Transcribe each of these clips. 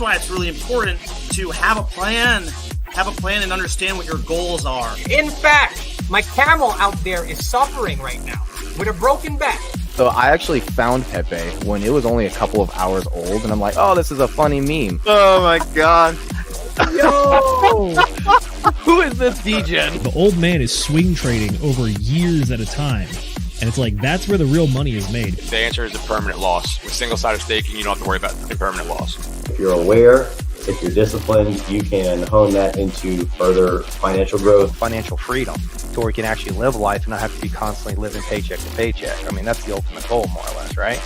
why it's really important to have a plan and understand what your goals are. In fact, my camel out there is suffering right now with a broken back. So I actually found Pepe when it was only a couple of hours old, and I'm like, oh, this is a funny meme. Oh my god. Yo! Who is this degen? The old man is swing trading over years at a time. And it's like, that's where the real money is made. The answer is a permanent loss. With single-sided staking, you don't have to worry about the permanent loss. If you're aware, if you're disciplined, you can hone that into further financial growth. Financial freedom, to where you can actually live life and not have to be constantly living paycheck to paycheck. I mean, that's the ultimate goal, more or less, right?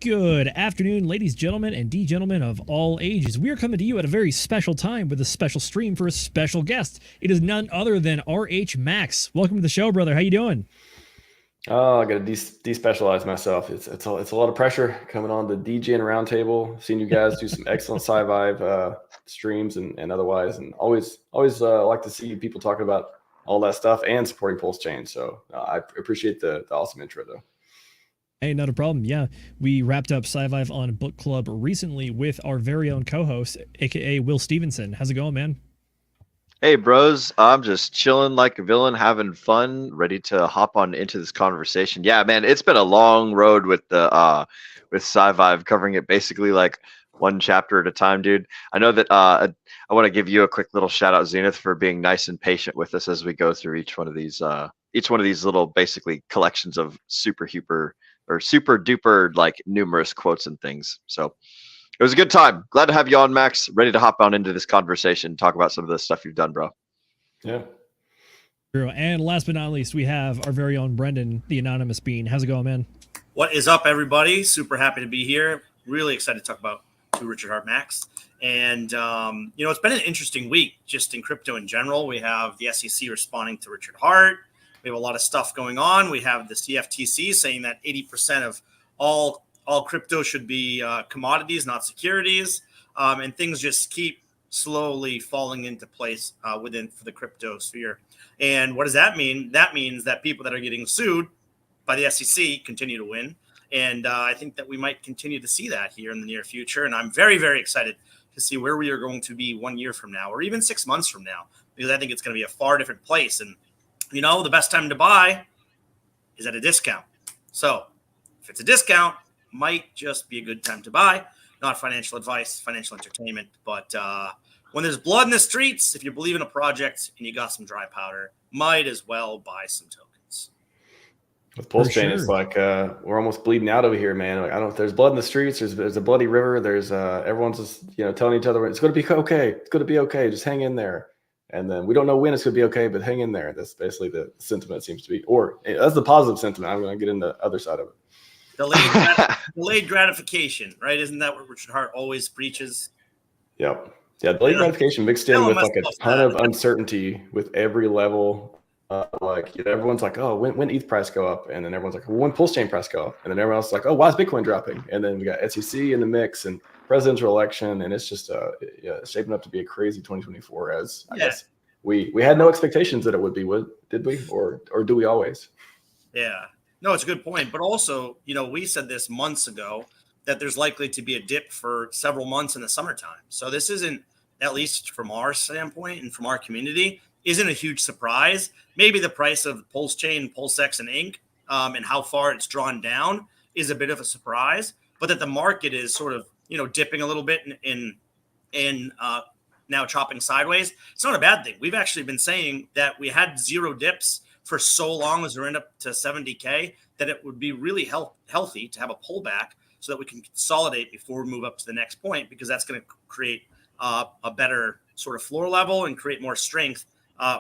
Good afternoon, ladies, gentlemen, and D-gentlemen of all ages. We are coming to you at a very special time with a special stream for a special guest. It is none other than RHMax. Welcome to the show, brother. How you doing? Oh, I got to despecialize myself. It's a lot of pressure coming on the DJ and Roundtable. Seen you guys do some excellent SVive streams and otherwise, and always like to see people talking about all that stuff and supporting Pulse Chain. So I appreciate the awesome intro, though. Hey, not a problem. Yeah, we wrapped up SVive on book club recently with our very own co-host, aka Will Stevenson. How's it going, man? Hey, bros. I'm just chilling like a villain, having fun, ready to hop on into this conversation. Yeah, man, it's been a long road with the with SVive, covering it basically like one chapter at a time, dude. I know that I want to give you a quick little shout out, Zenith, for being nice and patient with us as we go through each one of these little basically collections of super duper like numerous quotes and things. So it was a good time. Glad to have you on, Max. Ready to hop on into this conversation, talk about some of the stuff you've done, bro. Yeah. And last but not least, we have our very own Brendan, the anonymous bean. How's it going, man? What is up, everybody? Super happy to be here. Really excited to talk about Richard RHMax. And, it's been an interesting week just in crypto in general. We have the SEC responding to Richard Hart. We have a lot of stuff going on. We have the CFTC saying that 80% of all crypto should be commodities, not securities. And things just keep slowly falling into place for the crypto sphere. And what does that mean? That means that people that are getting sued by the SEC continue to win. And I think that we might continue to see that here in the near future. And I'm very, very excited to see where we are going to be 1 year from now or even 6 months from now, because I think it's going to be a far different place. And the best time to buy is at a discount. So if it's a discount, might just be a good time to buy. Not financial advice, financial entertainment. But when there's blood in the streets, if you believe in a project and you got some dry powder, might as well buy some tokens. With Pulse Chain, it's like we're almost bleeding out over here, man. Like, I don't know if there's blood in the streets. There's a bloody river. There's everyone's just telling each other it's going to be okay. It's going to be okay. Just hang in there. And then we don't know when it's going to be okay, but hang in there. That's basically the sentiment seems to be, or that's the positive sentiment. I'm going to get into the other side of it. Delayed gratification, right? Isn't that what Richard Hart always preaches? Yep. Yeah, delayed gratification mixed in with like a ton of uncertainty with every level. Everyone's like, oh, when ETH price go up? And then everyone's like, well, when Pulse Chain price go up? And then everyone else is like, oh, why is Bitcoin dropping? And then we got SEC in the mix and presidential election, and it's just shaping up to be a crazy 2024. As I guess we had no expectations that it would be. Did we, or do we always? Yeah, no, it's a good point. But also, we said this months ago that there's likely to be a dip for several months in the summertime. So this isn't, at least from our standpoint and from our community, isn't a huge surprise. Maybe the price of Pulse Chain, PulseX, and Ink, and how far it's drawn down is a bit of a surprise. But that the market is sort of dipping a little bit in now chopping sideways. It's not a bad thing. We've actually been saying that we had zero dips for so long as we're in up to 70K that it would be really healthy to have a pullback so that we can consolidate before we move up to the next point, because that's going to create a better sort of floor level and create more strength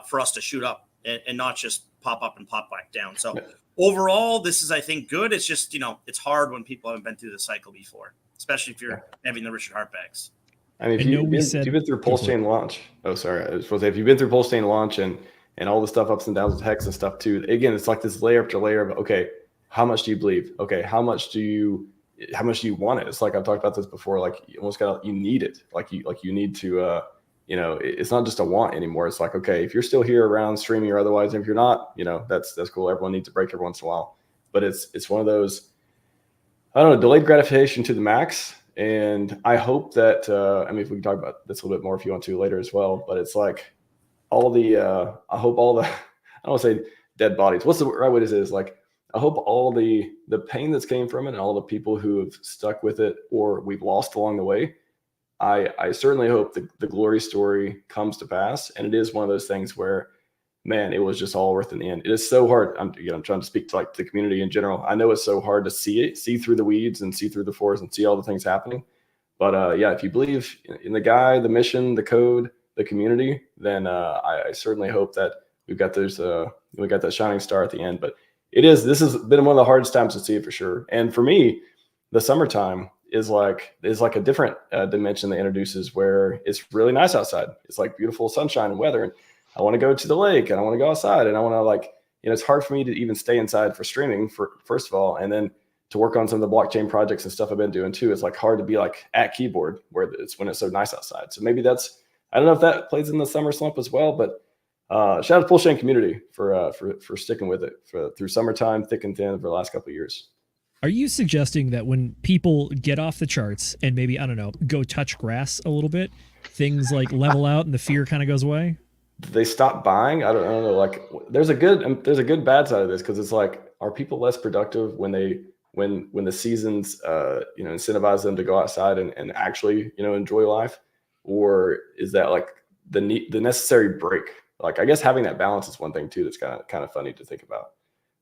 for us to shoot up and not just pop up and pop back down. So overall, this is, I think, good. It's just, it's hard when people haven't been through the cycle before, especially if you're having the Richard Hart bags. I mean, if you've been through Pulse Chain launch, I was supposed to say, if you've been through Pulse Chain launch and all the stuff ups and downs with Hex and stuff too, again, it's like this layer after layer of, okay, how much do you believe? Okay, how much do you want it? It's like I've talked about this before. Like you almost you need it. Like you need to you know, it's not just a want anymore. It's like, okay, if you're still here around streaming or otherwise, and if you're not, you know, that's cool. Everyone needs a break every once in a while. But it's one of those, I don't know, delayed gratification to the max. And I hope that, I mean, if we can talk about this a little bit more if you want to later as well, but it's like all the, I hope all the, I don't want to say dead bodies. What's the right way to say this? Like, I hope all the pain that's came from it and all the people who have stuck with it or we've lost along the way, I certainly hope the glory story comes to pass. And it is one of those things where, man, it was just all worth it in the end. It is so hard. I'm trying to speak to like the community in general. I know it's so hard to see through the weeds and see through the forest and see all the things happening. But yeah, if you believe in the guy, the mission, the code, the community, then I certainly hope that we got that shining star at the end. But this has been one of the hardest times to see it for sure. And for me, the summertime is like a different dimension that introduces where it's really nice outside. It's like beautiful sunshine and weather. And I want to go to the lake and I want to go outside and I want to like, you know, it's hard for me to even stay inside for streaming first of all. And then to work on some of the blockchain projects and stuff I've been doing too. It's like hard to be like at keyboard where it's when it's so nice outside. So maybe I don't know if that plays in the summer slump as well, but shout out to PulseChain community for sticking with it through summertime, thick and thin for the last couple of years. Are you suggesting that when people get off the charts and maybe, I don't know, go touch grass a little bit, things like level out and the fear kind of goes away? They stop buying. I don't know. Like there's a good bad side of this because it's like, are people less productive when the seasons you know, incentivize them to go outside and actually, you know, enjoy life, or is that like the necessary break? Like I guess having that balance is one thing too that's kind of funny to think about.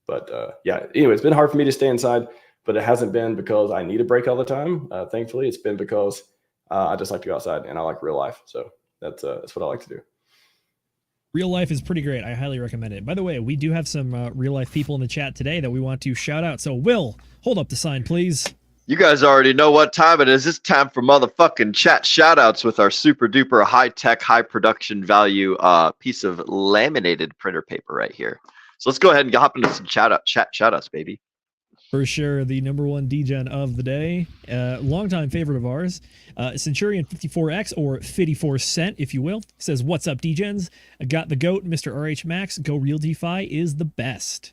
But yeah, anyway, it's been hard for me to stay inside, but it hasn't been because I need a break all the time. Thankfully, it's been because I just like to go outside and I like real life. So that's what I like to do. Real life is pretty great. I highly recommend it. By the way, we do have some real life people in the chat today that we want to shout out. So Will, hold up the sign, please. You guys already know what time it is. It's time for motherfucking chat shoutouts with our super duper high tech, high production value piece of laminated printer paper right here. So let's go ahead and hop into some chat shoutouts, baby. For sure, the number one DGen of the day, longtime favorite of ours, Centurion 54X or 54 Cent, if you will, says, "What's up, DGens? I got the GOAT, Mr. RHMax. Go Real DeFi is the best."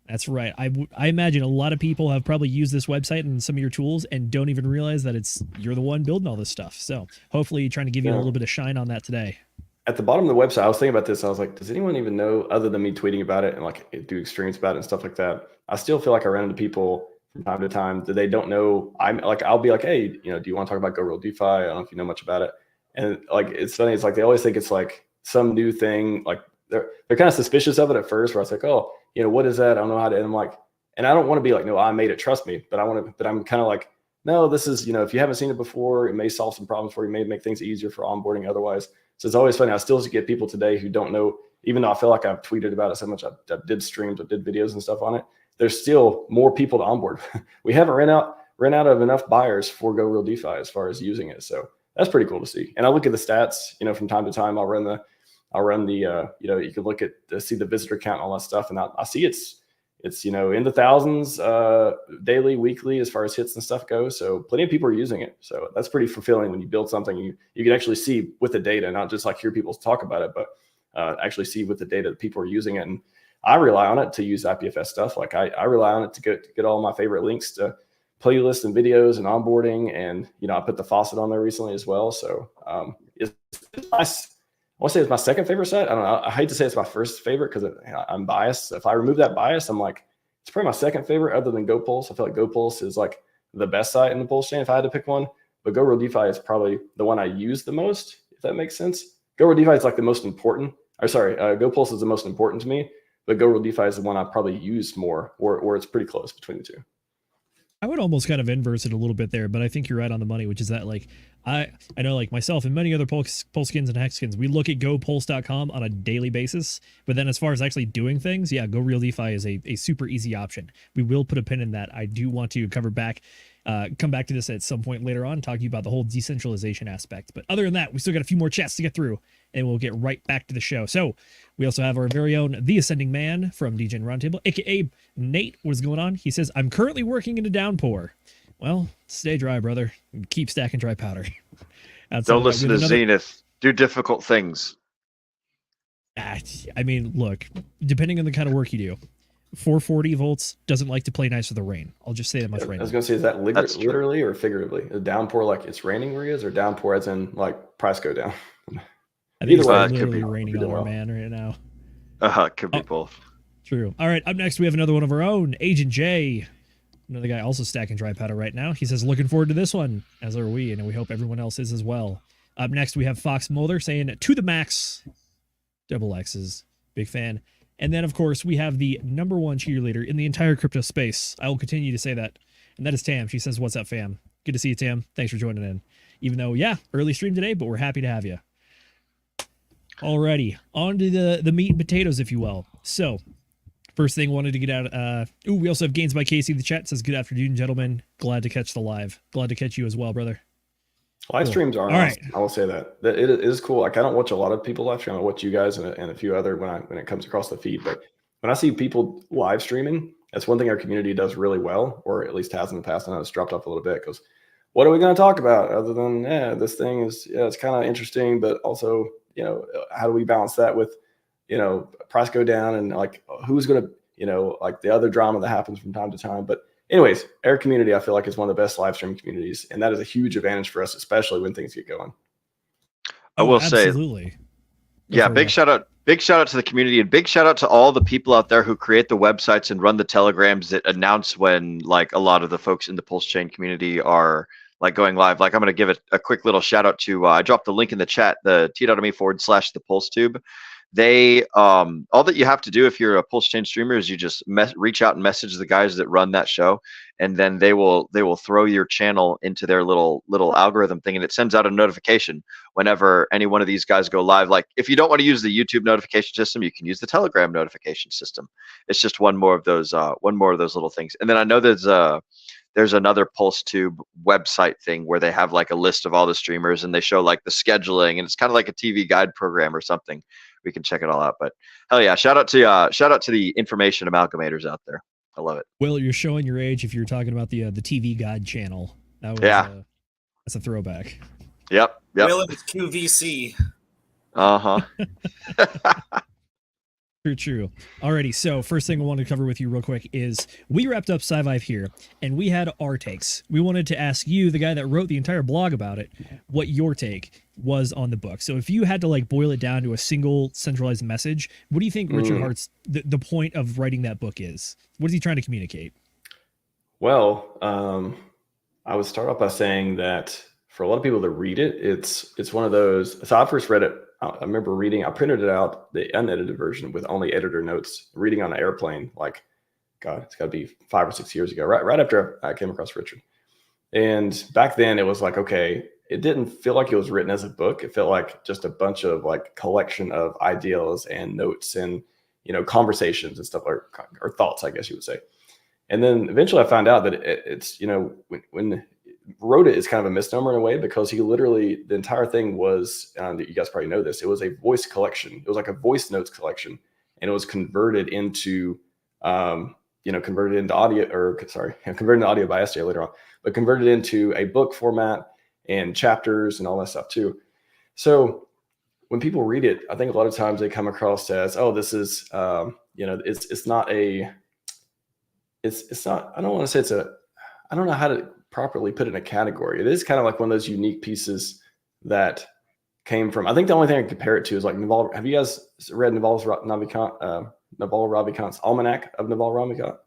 That's right. I imagine a lot of people have probably used this website and some of your tools and don't even realize that you're the one building all this stuff. So hopefully trying to give you a little bit of shine on that today. At the bottom of the website, I was thinking about this. I was like, does anyone even know, other than me tweeting about it and like do streams about it and stuff like that? I still feel like I run into people from time to time that they don't know. I'll be like, hey, you know, do you want to talk about Go Real DeFi? I don't know if you know much about it. And like, it's funny. It's like, they always think it's like some new thing. Like they're kind of suspicious of it at first, where I was like, oh, you know, what is that? I don't know how to, and I'm like, and I don't want to be like, no, I made it, trust me. But I'm kind of like, no, this is, you know, if you haven't seen it before, it may solve some problems for you, may make things easier for onboarding otherwise. So it's always funny. I still get people today who don't know, even though I feel like I've tweeted about it so much, I did streams, I did videos and stuff on it. There's still more people to onboard. We haven't ran out of enough buyers for Go Real DeFi as far as using it. So that's pretty cool to see. And I look at the stats, you know, from time to time. I'll run the, you know, you can look at see the visitor count and all that stuff, and I see it's you know, in the thousands daily, weekly, as far as hits and stuff goes. So plenty of people are using it. So that's pretty fulfilling when you build something you can actually see with the data, not just like hear people talk about it, but actually see with the data that people are using it. And I rely on it to use IPFS stuff. Like I rely on it to get all my favorite links to playlists and videos and onboarding. And, you know, I put the faucet on there recently as well. So it's nice. I want to say it's my second favorite site. I don't know. I hate to say it's my first favorite because I'm biased. If I remove that bias, I'm like, it's probably my second favorite other than GoPulse. I feel like GoPulse is like the best site in the Pulse chain if I had to pick one. But Go Real DeFi is probably the one I use the most, if that makes sense. Go Real DeFi is like the most important. GoPulse is the most important to me. But Go Real DeFi is the one I probably use more, or it's pretty close between the two. I would almost kind of inverse it a little bit there, but I think you're right on the money, which is that like I know like myself and many other Pulsekins and Hexkins, we look at GoPulse.com on a daily basis, but then as far as actually doing things, yeah, Go Real DeFi is a super easy option. We will put a pin in that. I do want to come back to this at some point later on, talking about the whole decentralization aspect. But other than that, we still got a few more chats to get through, and we'll get right back to the show. So we also have our very own The Ascending Man from DGen Roundtable, aka Nate. What's going on? He says, I'm currently working in a downpour. Well, stay dry, brother. Keep stacking dry powder. Don't listen to Zenith. Do difficult things. I mean, look, depending on the kind of work you do, 440 volts doesn't like to play nice with the rain. I'll just say that much right I was now. going to say, is that That's true. literally or figuratively? A downpour like it's raining where he is, or downpour as in like price go down? I think Either it's way, it could literally be. raining Either on our well. man right now. Could be Oh. both. True. All right, up next we have another one of our own, Agent J. Another guy also stacking dry powder right now. He says, looking forward to this one, as are we, and we hope everyone else is as well. Up next we have Fox Mulder saying, to the max. Double X's. Big fan. And then, of course, we have the number one cheerleader in the entire crypto space. I will continue to say that. And that is Tam. She says, what's up, fam? Good to see you, Tam. Thanks for joining in. Even though, yeah, early stream today, but we're happy to have you. Alrighty, on to the meat and potatoes, if you will. So, first thing wanted to get out. We also have Gains by Casey. The chat says, good afternoon, gentlemen. Glad to catch the live. Glad to catch you as well, brother. Live streams are All right. awesome. I will say that it is cool. Like, I don't watch a lot of people live stream. I watch you guys and a few other when it comes across the feed. But when I see people live streaming, that's one thing our community does really well, or at least has in the past. I know it's dropped off a little bit because what are we going to talk about other than this thing is it's kind of interesting, but also how do we balance that with price go down and like who's going to like the other drama that happens from time to time. But anyways, our community, I feel like, is one of the best live stream communities, and that is a huge advantage for us, especially when things get going. I will absolutely. say, yeah, big shout out to the community, and big shout out to all the people out there who create the websites and run the telegrams that announce when like a lot of the folks in the Pulse Chain community are like going live. Like I'm going to give it a quick little shout out to, I dropped the link in the chat, the t.me/the PulseTube. They all that you have to do if you're a Pulse Chain streamer is you just reach out and message the guys that run that show, and then they will throw your channel into their little algorithm thing, and it sends out a notification whenever any one of these guys go live. Like if you don't want to use the YouTube notification system, you can use the Telegram notification system. It's just one more of those little things. And then I know there's another PulseTube website thing where they have like a list of all the streamers and they show like the scheduling, and it's kind of like a TV guide program or something. We can check it all out. But hell yeah, shout out to the information amalgamators out there. I love it. Will, you're showing your age if you're talking about the TV Guide channel. That was, that's a throwback. Yep. Will, it was QVC. True. Alrighty, so first thing I wanted to cover with you real quick is we wrapped up SVive here, and we had our takes. We wanted to ask you, the guy that wrote the entire blog about it, what your take was on the book. So if you had to like boil it down to a single centralized message, what do you think Richard Hart's the point of writing that book is? What is he trying to communicate? Well, I would start off by saying that for a lot of people to read it, it's one of those. So I first read it. I remember reading. I printed it out, the unedited version with only editor notes. Reading on an airplane, like, God, it's got to be 5 or 6 years ago. Right after I came across Richard, and back then it was like, okay, it didn't feel like it was written as a book. It felt like just a bunch of like collection of ideas and notes and conversations and stuff, or thoughts, I guess you would say. And then eventually I found out that it's when wrote it is kind of a misnomer in a way, because he literally, the entire thing was, you guys probably know this, it was a voice collection. It was like a voice notes collection, and it was converted into converted into audio by SJ later on, but converted into a book format and chapters and all that stuff too. So when people read it, I think a lot of times they come across as, oh, this is it's not, I don't want to say I don't know how to properly put it in a category. It is kind of like one of those unique pieces that came from, I think the only thing I can compare it to is like Naval. Have you guys read Naval Ravikant's Almanac of Naval Ravikant?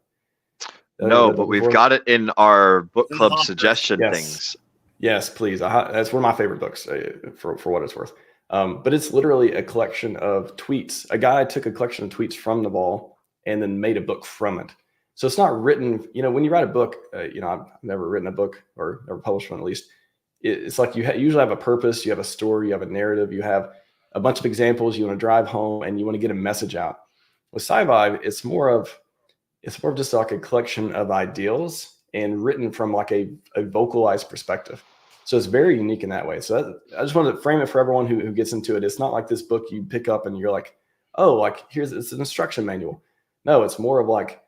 No, but we've got it in our book club suggestion things. Yes, please. That's one of my favorite books for what it's worth. But it's literally a collection of tweets. A guy took a collection of tweets from Naval and then made a book from it. So it's not written, when you write a book, I've never written a book or never published one at least. It's like you usually have a purpose, you have a story, you have a narrative, you have a bunch of examples you want to drive home, and you want to get a message out. With SVive, it's more of just like a collection of ideals and written from like a vocalized perspective. So it's very unique in that way. So I just wanted to frame it for everyone who gets into it. It's not like this book you pick up and you're like, oh, like it's an instruction manual. No, it's more of like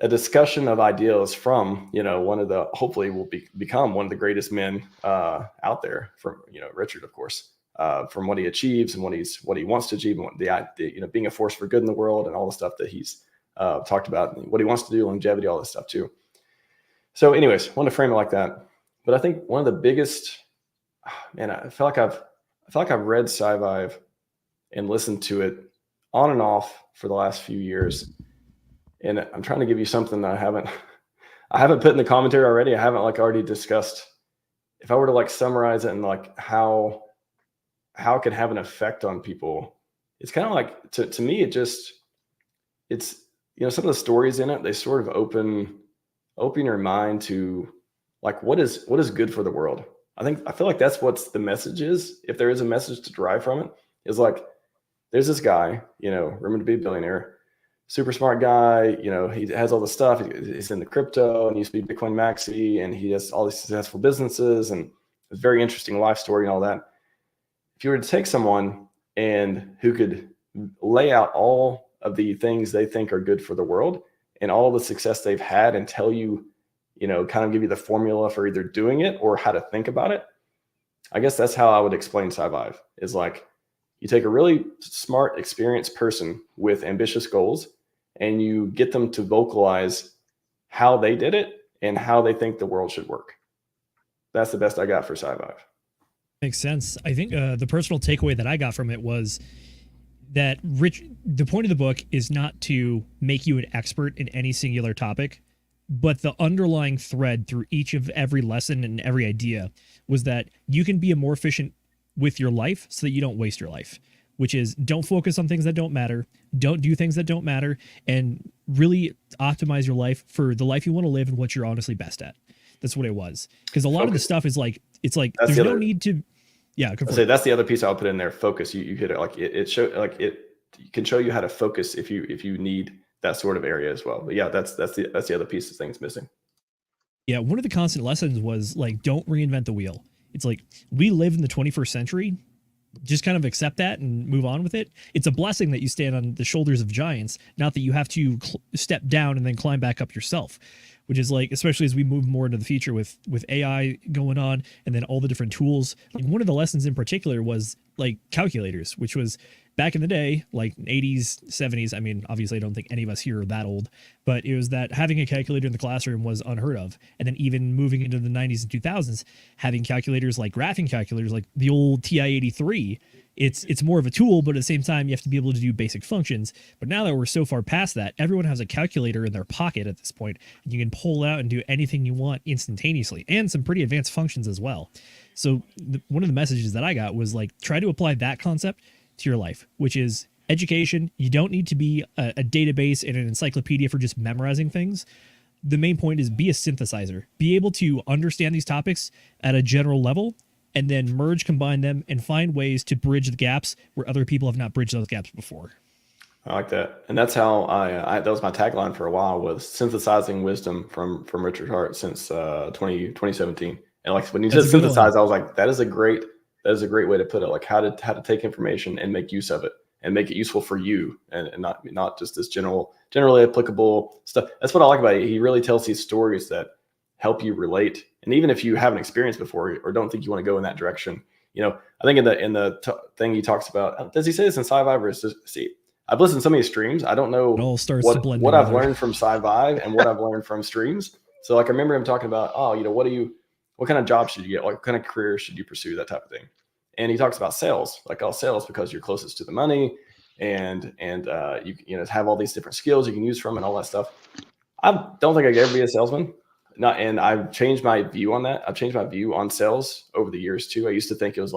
a discussion of ideas from, one of the, hopefully will become one of the greatest men out there, from, Richard, of course. from what he achieves and what he wants to achieve, and what being a force for good in the world and all the stuff that he's talked about, and what he wants to do, longevity, all this stuff too. So anyways, I want to frame it like that. But I think one of the biggest, man, I feel like I've read SVive and listened to it on and off for the last few years. And I'm trying to give you something that I haven't put in the commentary already. I haven't already discussed. If I were to summarize it and how it could have an effect on people, it's kind of to me, it's some of the stories in it, they sort of open your mind to what is good for the world. I feel like that's what the message is. If there is a message to derive from it, is there's this guy, rumored to be a billionaire, super smart guy, he has all the stuff. He's in the crypto and he used to be Bitcoin maxi, and he has all these successful businesses and it's a very interesting life story and all that. If you were to take someone and who could lay out all of the things they think are good for the world and all the success they've had and tell you, kind of give you the formula for either doing it or how to think about it, I guess that's how I would explain SVive. Is you take a really smart, experienced person with ambitious goals and you get them to vocalize how they did it and how they think the world should work. That's the best I got for SVive. Makes sense. I think the personal takeaway that I got from it was that the point of the book is not to make you an expert in any singular topic, but the underlying thread through every lesson and every idea was that you can be more efficient with your life so that you don't waste your life, which is don't focus on things that don't matter, don't do things that don't matter, and really optimize your life for the life you want to live and what you're honestly best at. That's what it was. Because a lot of the stuff is there's no need to. Yeah, I'd say that's the other piece I'll put in there. Focus. You hit it. It can show you how to focus if you need that sort of area as well. But yeah, that's the other piece of things missing. Yeah, one of the constant lessons was don't reinvent the wheel. It's we live in the 21st century. Just kind of accept that and move on with it. It's a blessing that you stand on the shoulders of giants, not that you have to step down and then climb back up yourself, which is especially as we move more into the future with AI going on and then all the different tools. One of the lessons in particular was calculators, which was back in the day, 80s, 70s. I mean, obviously I don't think any of us here are that old, but it was that having a calculator in the classroom was unheard of. And then even moving into the 90s and 2000s, having calculators graphing calculators, the old TI-83, it's more of a tool, but at the same time, you have to be able to do basic functions. But now that we're so far past that, everyone has a calculator in their pocket at this point, and you can pull out and do anything you want instantaneously, and some pretty advanced functions as well. So one of the messages that I got was try to apply that concept to your life, which is education. You don't need to be a database and an encyclopedia for just memorizing things. The main point is be a synthesizer. Be able to understand these topics at a general level and then combine them, and find ways to bridge the gaps where other people have not bridged those gaps before. I like that. And that's how that was my tagline for a while, was synthesizing wisdom from Richard Hart since 2017. And when you said synthesize, I was like, that is a great way to put it. How to take information and make use of it and make it useful for you and not just this generally applicable stuff. That's what I like about it. He really tells these stories that help you relate. And even if you haven't experienced before or don't think you want to go in that direction, I think in the thing he talks about, does he say this in SVive or is this, see, I've listened to so many streams. I don't know what I've learned from SVive and what I've learned from streams. So I remember him talking about, what kind of job should you get? What kind of career should you pursue? That type of thing. And he talks about sales, sales because you're closest to the money and you have all these different skills you can use from and all that stuff. I don't think I could ever be a salesman. And I've changed my view on that. I've changed my view on sales over the years too. I used to think it was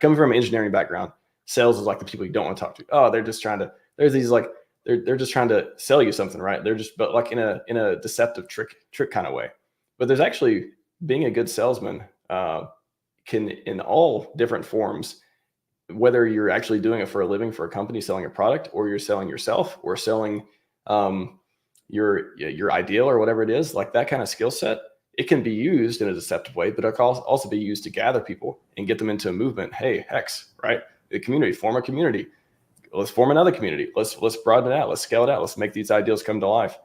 coming from an engineering background, sales is the people you don't want to talk to. Oh, they're just trying to, there's these they're just trying to sell you something, right? They're just, but in a deceptive trick kind of way. But there's actually, being a good salesman can, in all different forms, whether you're actually doing it for a living for a company selling a product, or you're selling yourself, or selling your ideal or whatever it is, that kind of skill set, it can be used in a deceptive way, but it can also be used to gather people and get them into a movement. Hey, Hex, right? The community, form a community. Let's form another community. Let's broaden it out. Let's scale it out. Let's make these ideals come to life.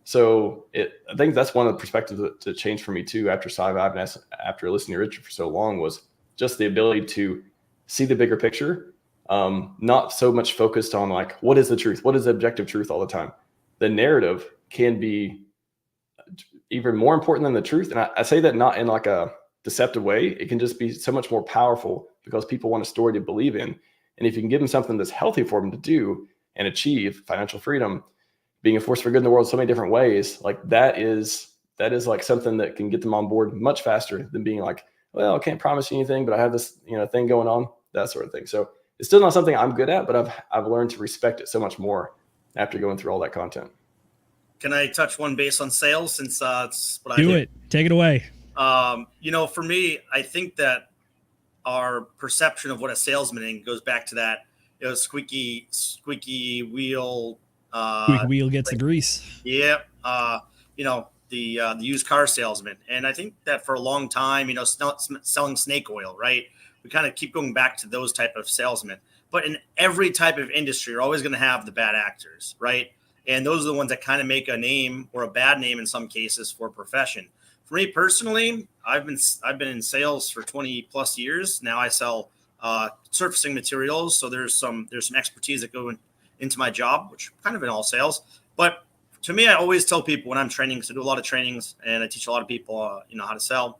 So I think that's one of the perspectives to change for me too after SVive and after listening to Richard for so long, was just the ability to see the bigger picture, not so much focused on like, what is the truth? What is the objective truth all the time? The narrative can be even more important than the truth. And I say that not in like a deceptive way. It can just be so much more powerful because people want a story to believe in. And if you can give them something that's healthy for them to do and achieve financial freedom, being a force for good in the world so many different ways, like that is like something that can get them on board much faster than being like, well, I can't promise you anything, but I have this, thing going on, that sort of thing. So it's still not something I'm good at, but I've learned to respect it so much more after going through all that content. Can I touch one base on sales since it's what I do? Do it. Take it away. For me, I think that our perception of what a salesman is goes back to that, squeaky wheel. Squeaky wheel gets the grease. Yeah. The used car salesman. And I think that for a long time, selling snake oil, right? We kind of keep going back to those type of salesmen. But in every type of industry, you're always going to have the bad actors, right? And those are the ones that kind of make a name or a bad name in some cases for a profession. For me personally, I've been in sales for 20 plus years. Now I sell surfacing materials. So there's some expertise that go into my job, which kind of in all sales. But to me, I always tell people when I'm training, because I do a lot of trainings and I teach a lot of people, how to sell.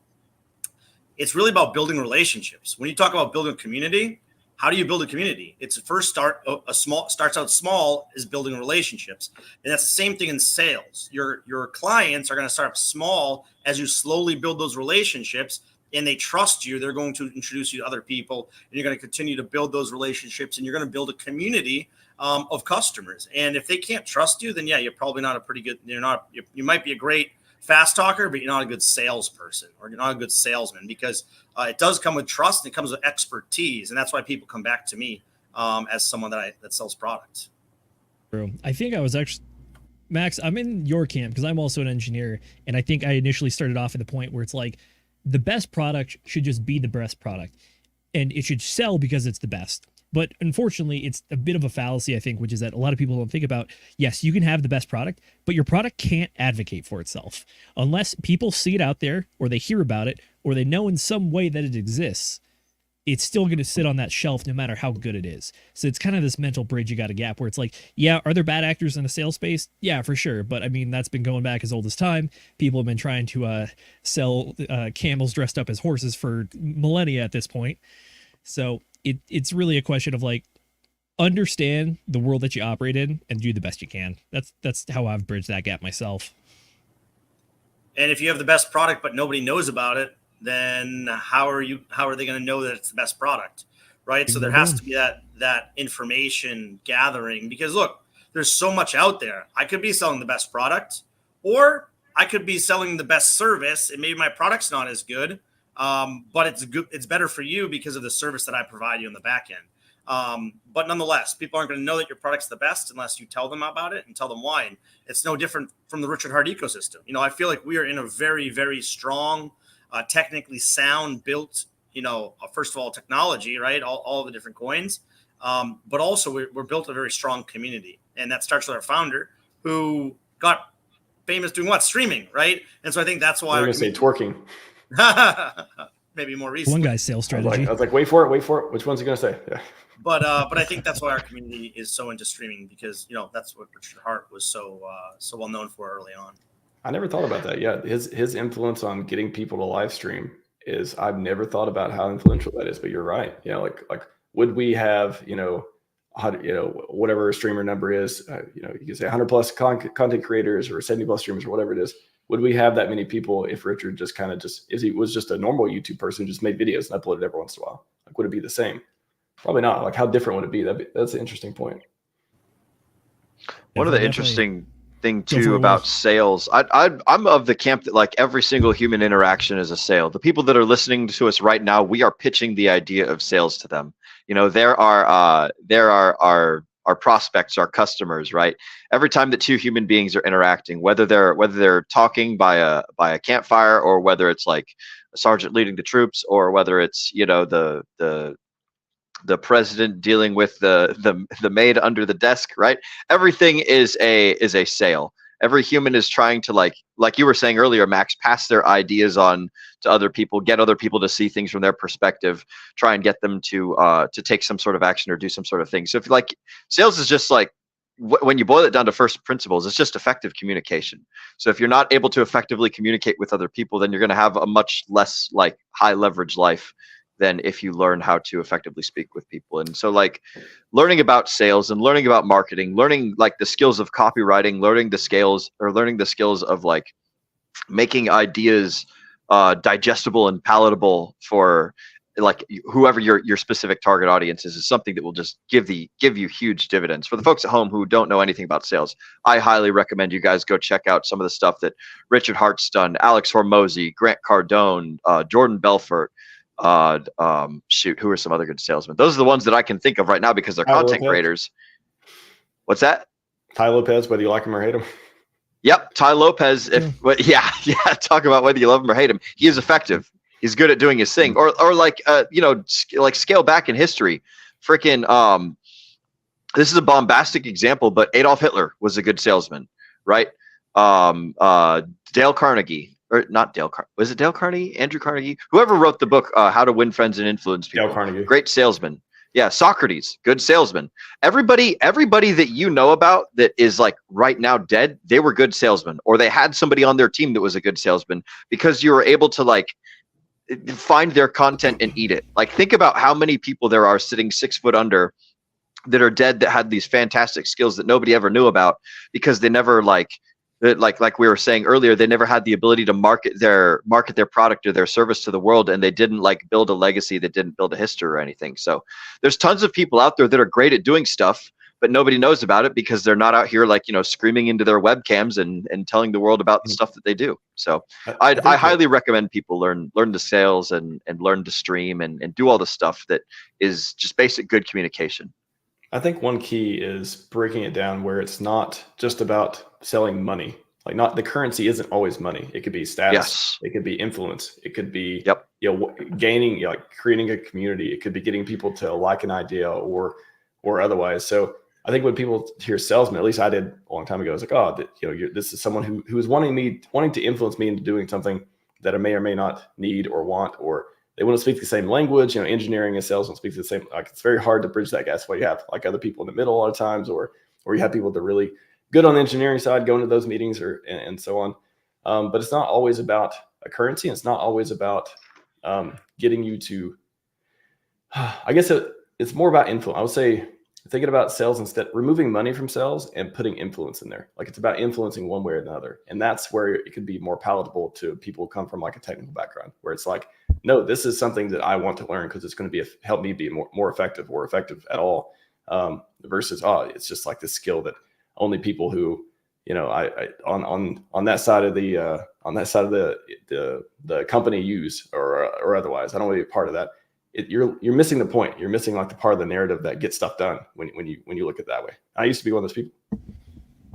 It's really about building relationships. When you talk about building a community, how do you build a community? It's starts out small is building relationships. And that's the same thing in sales. Your clients are going to start small as you slowly build those relationships and they trust you. They're going to introduce you to other people and you're going to continue to build those relationships and you're going to build a community of customers. And if they can't trust you, then yeah, you're probably not you might be a great fast talker, but you're not a good salesperson or you're not a good salesman because it does come with trust and it comes with expertise. And that's why people come back to me as someone that sells products. True. I think I was actually, Max, I'm in your camp because I'm also an engineer. And I think I initially started off at the point where it's like the best product should just be the best product and it should sell because it's the best. But unfortunately, it's a bit of a fallacy, I think, which is that a lot of people don't think about, yes, you can have the best product, but your product can't advocate for itself. Unless people see it out there, or they hear about it, or they know in some way that it exists, it's still going to sit on that shelf no matter how good it is. So it's kind of this mental bridge you got to gap where it's like, yeah, are there bad actors in the sales space? Yeah, for sure. But I mean, that's been going back as old as time. People have been trying to sell camels dressed up as horses for millennia at this point. So it's really a question of like, understand the world that you operate in and do the best you can. That's how I've bridged that gap myself. And if you have the best product, but nobody knows about it, then how are they going to know that it's the best product? Right. So there has to be that information gathering because look, there's so much out there. I could be selling the best product or I could be selling the best service and maybe my product's not as good. But it's better for you because of the service that I provide you on the back end. But nonetheless, people aren't going to know that your product's the best unless you tell them about it and tell them why. And it's no different from the Richard Hart ecosystem. I feel like we are in a very, very strong, technically sound built, first of all, technology, right? All the different coins. But also we're built a very strong community. And that starts with our founder who got famous doing what? Streaming, right? And so I think that's why I'm going to say twerking. Maybe more recently. One guy's sales strategy. I was like, wait for it. Which one's he gonna say? Yeah. But I think that's why our community is so into streaming because that's what Richard Hart was so well known for early on. I never thought about that. Yeah, his influence on getting people to live stream is I've never thought about how influential that is. But you're right. Yeah, like would we have whatever a streamer number is? You can say 100 plus content creators or 70 plus streamers or whatever it is. Would we have that many people if Richard he was just a normal YouTube person, just made videos and uploaded every once in a while? Like, would it be the same? Probably not. Like, how different would it be? That's an interesting point. One of the interesting thing too about sales, I'm of the camp that like every single human interaction is a sale. The people that are listening to us right now, we are pitching the idea of sales to them. There are our prospects, our customers, right? Every time that two human beings are interacting, whether they're talking by a campfire or whether it's like a sergeant leading the troops or whether it's the president dealing with the maid under the desk, right? Everything is a sale. Every human is trying to like you were saying earlier, Max, pass their ideas on to other people, get other people to see things from their perspective, try and get them to take some sort of action or do some sort of thing. So if like sales is just like, when you boil it down to first principles, it's just effective communication. So if you're not able to effectively communicate with other people, then you're going to have a much less like high leverage life than if you learn how to effectively speak with people. And so like learning about sales and learning about marketing, learning like the skills of copywriting, learning the skills of like making ideas digestible and palatable for like whoever your specific target audience is something that will just give you huge dividends. For the folks at home who don't know anything about sales, I highly recommend you guys go check out some of the stuff that Richard Hart's done, Alex Hormozy, Grant Cardone, Jordan Belfort. Who are some other good salesmen? Those are the ones that I can think of right now because they're content creators. What's that? Ty Lopez, whether you like him or hate him. Yep, Ty Lopez. Talk about whether you love him or hate him. He is effective. He's good at doing his thing. Or like like scale back in history. Freaking this is a bombastic example, but Adolf Hitler was a good salesman, right? Dale Carnegie, or not Dale Carnegie. Was it Dale Carnegie? Andrew Carnegie? Whoever wrote the book How to Win Friends and Influence People. Dale Carnegie. Great salesman. Yeah, Socrates, good salesman. Everybody that you know about that is like right now dead, they were good salesmen, or they had somebody on their team that was a good salesman because you were able to like find their content and eat it. Like think about how many people there are sitting 6 foot under that are dead that had these fantastic skills that nobody ever knew about because they never like we were saying earlier, they never had the ability to market their product or their service to the world, and they didn't like build a legacy, that didn't build a history or anything. So there's tons of people out there that are great at doing stuff, but nobody knows about it because they're not out here like, screaming into their webcams and telling the world about the stuff that they do. So I highly recommend people learn the sales and learn to stream and do all the stuff that is just basic good communication. I think one key is breaking it down where it's not just about selling money. Like not the currency isn't always money. It could be status. Yes. It could be influence. It could be gaining, like creating a community. It could be getting people to like an idea or otherwise. So I think when people hear salesman, at least I did a long time ago, it's like, this is someone who is wanting to influence me into doing something that I may or may not need or want, or they want to speak the same language. Engineering and sales don't speak the same. Like it's very hard to bridge that gap. That's why you have like other people in the middle a lot of times, or you have people that are really good on the engineering side going to those meetings and so on. But it's not always about a currency. And it's not always about getting you to. I guess it's more about influence. I would say thinking about sales instead, removing money from sales and putting influence in there. Like it's about influencing one way or another. And that's where it could be more palatable to people who come from like a technical background, where it's like, no, this is something that I want to learn because it's going to help me be more effective or effective at all. Versus, it's just like this skill that only people who, on that side of the company use or otherwise. I don't want to be a part of that. You're missing the point. You're missing like the part of the narrative that gets stuff done when you look at it that way. I used to be one of those people.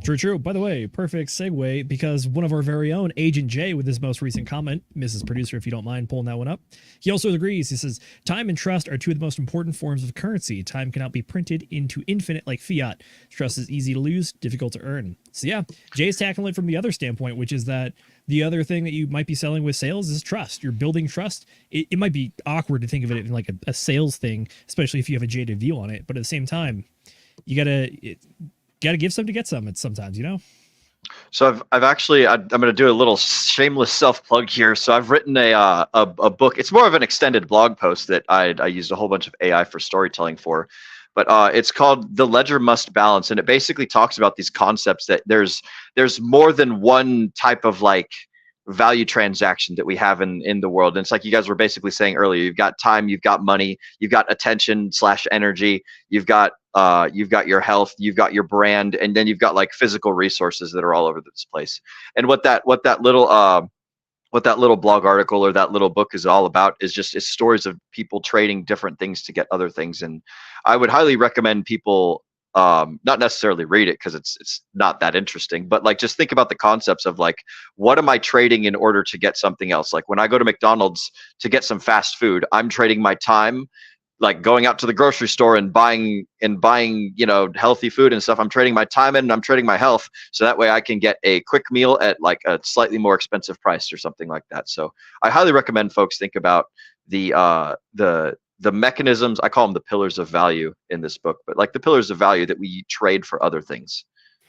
True. By the way, perfect segue, because one of our very own, Agent J, with his most recent comment, Mrs. Producer, if you don't mind pulling that one up, he also agrees. He says, time and trust are two of the most important forms of currency. Time cannot be printed into infinite like fiat. Trust is easy to lose, difficult to earn. So yeah, Jay's tackling it from the other standpoint, which is that the other thing that you might be selling with sales is trust. You're building trust. It might be awkward to think of it in like a sales thing, especially if you have a jaded view on it. But at the same time, you gotta give some to get some. It's sometimes, So I'm going to do a little shameless self plug here. So I've written a book. It's more of an extended blog post that I used a whole bunch of AI for storytelling for, but it's called The Ledger Must Balance, and it basically talks about these concepts that there's more than one type of like value transaction that we have in the world. And it's like you guys were basically saying earlier, you've got time, you've got money, you've got attention / energy, you've got your health, you've got your brand, and then you've got like physical resources that are all over this place. And what that little blog article or that little book is all about is stories of people trading different things to get other things. And I would highly recommend people not necessarily read it because it's not that interesting, but like just think about the concepts of like, what am I trading in order to get something else? Like when I go to McDonald's to get some fast food, I'm trading my time like going out to the grocery store and buying, you know, healthy food and stuff. I'm trading my time in and I'm trading my health. So that way I can get a quick meal at like a slightly more expensive price or something like that. So I highly recommend folks think about the mechanisms. I call them the pillars of value in this book, but like the pillars of value that we trade for other things.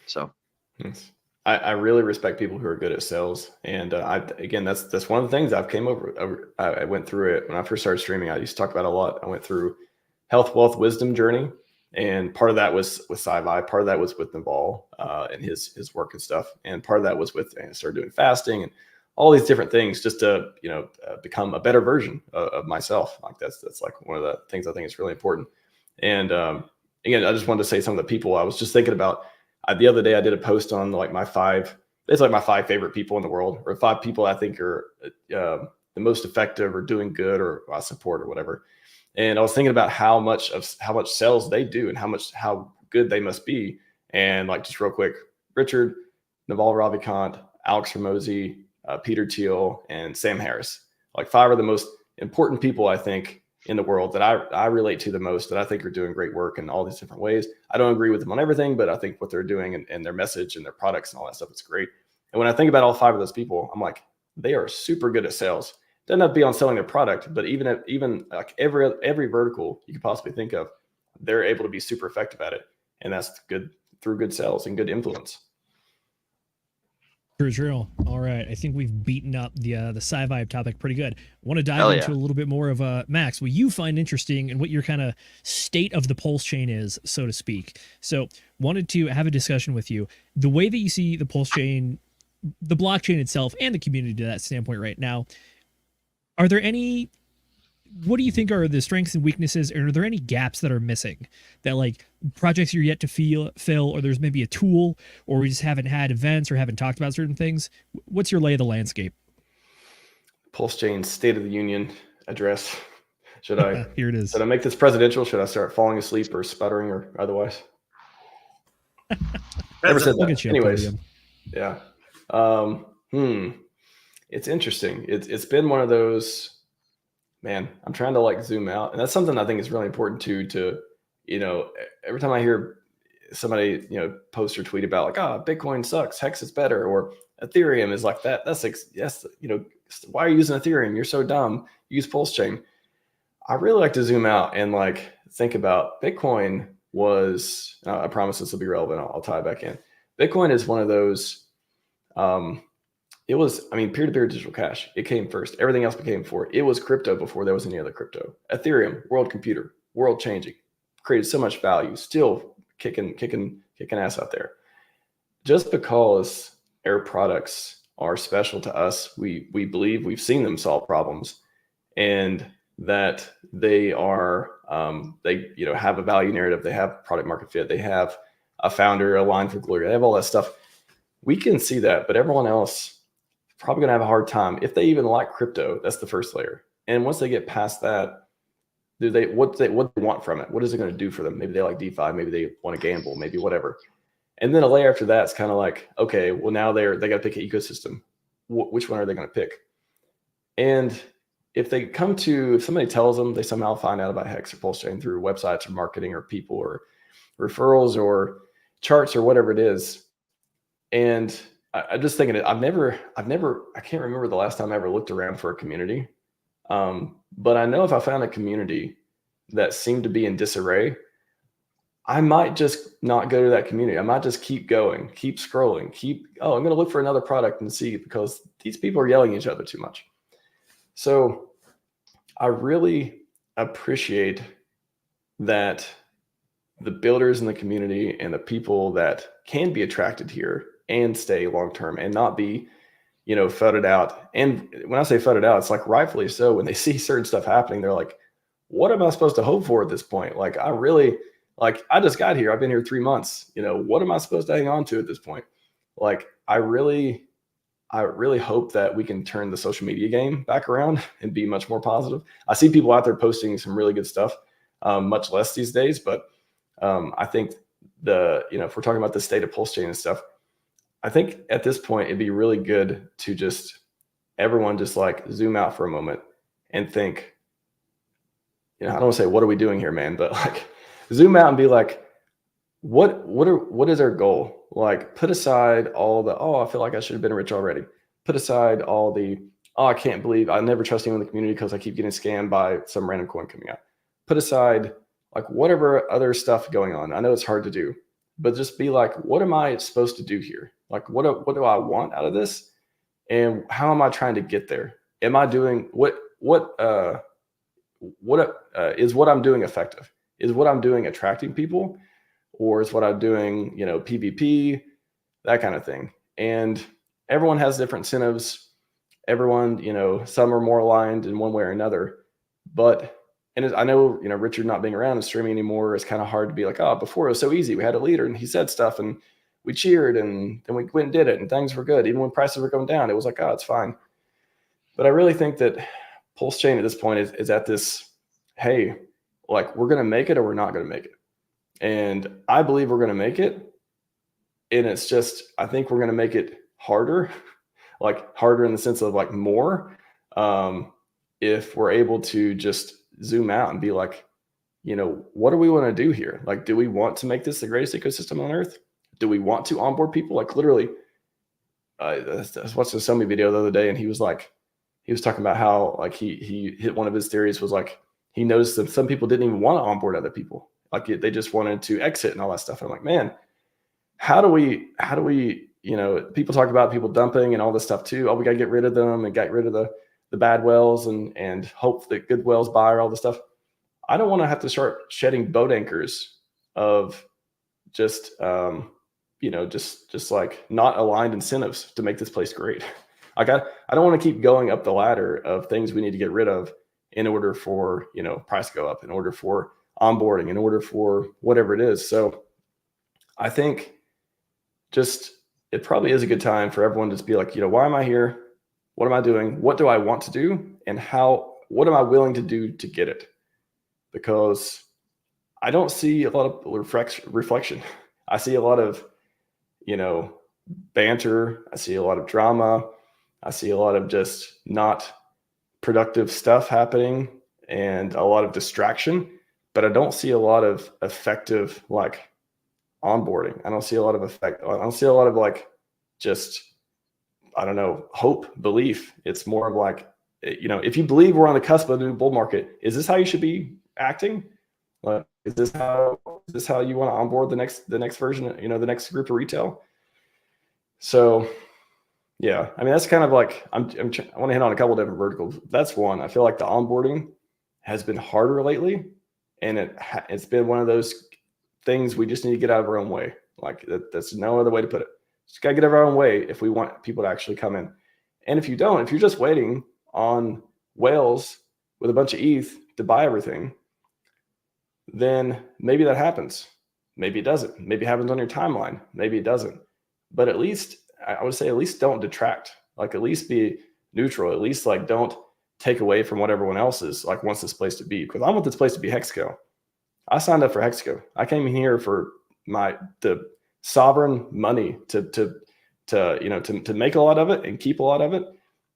So yes. I really respect people who are good at sales. And again, that's one of the things I've came over. I went through it when I first started streaming. I used to talk about it a lot. I went through health, wealth, wisdom journey. And part of that was with SVive. Part of that was with Naval and his work and stuff. And part of that was with, I started doing fasting and all these different things just to, you know, become a better version of myself. Like that's like one of the things I think is really important. And again, I just wanted to say some of the people I was just thinking about. The other day I did a post on like my five favorite people in the world, or 5 people I think are the most effective or doing good or I support or whatever. And I was thinking about how much sales they do and how good they must be. And like, just real quick, Richard, Naval Ravikant, Alex Ramosi, Peter Thiel, and Sam Harris, like 5 are the most important people I think in the world that I relate to the most, that I think are doing great work in all these different ways. I don't agree with them on everything, but I think what they're doing and their message and their products and all that stuff, it's great. And when I think about all 5 of those people, I'm like, they are super good at sales. Doesn't have to be on selling their product, but even like every vertical you could possibly think of, they're able to be super effective at it. And that's good through good sales and good influence. True. All right. I think we've beaten up the SVive topic pretty good. I want to dive into a little bit more of Max, what you find interesting and what your kind of state of the pulse chain is, so to speak. So wanted to have a discussion with you. The way that you see the pulse chain, the blockchain itself, and the community to that standpoint right now, are there any, what do you think are the strengths and weaknesses, and are there any gaps that are missing that like projects you're yet to fill, or there's maybe a tool, or we just haven't had events or haven't talked about certain things? What's your lay of the landscape? Pulse chain State of the Union address. Should I? Here it is. Should I make this presidential? Should I start falling asleep or sputtering or otherwise? Never said that. Anyways, yeah. It's interesting. It's been one of those. Man, I'm trying to like zoom out, and that's something I think is really important to, you know, every time I hear somebody, you know, post or tweet about like, Bitcoin sucks, Hex is better, or Ethereum is like that. That's like, yes, you know, why are you using Ethereum? You're so dumb. Use Pulse Chain. I really like to zoom out and like think about Bitcoin was, I promise this will be relevant. I'll tie it back in. Bitcoin is one of those, it was, I mean, peer-to-peer digital cash. It came first. Everything else became before. It was crypto before there was any other crypto. Ethereum, world computer, world changing, created so much value, still kicking ass out there. Just because their products are special to us, we believe we've seen them solve problems, and that they are, they, you know, have a value narrative. They have product market fit. They have a founder aligned for glory. They have all that stuff. We can see that, but everyone else probably gonna have a hard time if they even like crypto. That's the first layer. And once they get past that, what they want from it? What is it going to do for them? Maybe they like DeFi, maybe they want to gamble, maybe whatever. And then a layer after that, it's kind of like, okay, well now they got to pick an ecosystem. Which one are they going to pick? And if somebody tells them, they somehow find out about Hex or Pulse Chain through websites or marketing or people or referrals or charts or whatever it is. And I'm just thinking, I can't remember the last time I ever looked around for a community. But I know if I found a community that seemed to be in disarray, I might just not go to that community. I might just keep going, keep scrolling, I'm going to look for another product and see, because these people are yelling at each other too much. So I really appreciate that the builders in the community and the people that can be attracted here and stay long-term and not be, you know, fudded out. And when I say fudded out, it's like rightfully so. When they see certain stuff happening, they're like, what am I supposed to hope for at this point? Like, I just got here. I've been here 3 months. You know, what am I supposed to hang on to at this point? Like, I really hope that we can turn the social media game back around and be much more positive. I see people out there posting some really good stuff, much less these days. But I think if we're talking about the state of Pulse Chain and stuff, I think at this point, it'd be really good to everyone just like zoom out for a moment and think, I don't want to say, what are we doing here, man? But like, zoom out and be like, what is our goal? Like, put aside all the, I feel like I should have been rich already. Put aside all the, I can't believe I never trust anyone in the community because I keep getting scammed by some random coin coming out. Put aside like whatever other stuff going on. I know it's hard to do, but just be like, what am I supposed to do here? Like, what do I want out of this? And how am I trying to get there? Am I doing what is what I'm doing effective? Is what I'm doing attracting people, or is what I'm doing, PvP, that kind of thing? And everyone has different incentives. Everyone, some are more aligned in one way or another. But, and I know, Richard not being around and streaming anymore, it's kind of hard to be like, before it was so easy. We had a leader and he said stuff and we cheered and then we went and did it and things were good. Even when prices were going down, it was like, it's fine. But I really think that Pulse Chain at this point is at this, hey, like, we're going to make it or we're not going to make it. And I believe we're going to make it. And it's just, I think we're going to make it harder, like harder in the sense of like more, if we're able to just zoom out and be like, what do we want to do here? Like, do we want to make this the greatest ecosystem on earth? Do we want to onboard people? Like, literally, I was watching a Somi video the other day and he was talking about how like he hit one of his theories was like, he noticed that some people didn't even want to onboard other people. Like they just wanted to exit and all that stuff. And I'm like, man, how do we, people talk about people dumping and all this stuff too. We got to get rid of them and get rid of the bad whales and hope that good whales buy or all this stuff. I don't want to have to start shedding boat anchors of just, just like not aligned incentives to make this place great. Like I don't want to keep going up the ladder of things we need to get rid of in order for, price go up, in order for onboarding, in order for whatever it is. So I think it probably is a good time for everyone to just be like, why am I here? What am I doing? What do I want to do? And what am I willing to do to get it? Because I don't see a lot of reflection. I see a lot of, banter. I see a lot of drama. I see a lot of just not productive stuff happening and a lot of distraction, but I don't see a lot of effective, like, onboarding. I don't see a lot of like, just, I don't know, hope, belief. It's more of like, if you believe we're on the cusp of a new bull market, is this how you should be acting? Like, is this how you want to onboard the next version, the next group of retail? So yeah, I mean, that's kind of like, I want to hit on a couple of different verticals. That's one. I feel like the onboarding has been harder lately, and it's been one of those things we just need to get out of our own way. Like that's no other way to put it. Just got to get out of our own way if we want people to actually come in. And if you're just waiting on whales with a bunch of ETH to buy everything, then maybe that happens. Maybe it doesn't. Maybe it happens on your timeline. Maybe it doesn't. But at least, I would say, at least don't detract. Like, at least be neutral. At least, like, don't take away from what everyone else is, like, wants this place to be. Because I want this place to be Hexco. I signed up for Hexco. I came here for the sovereign money to make a lot of it and keep a lot of it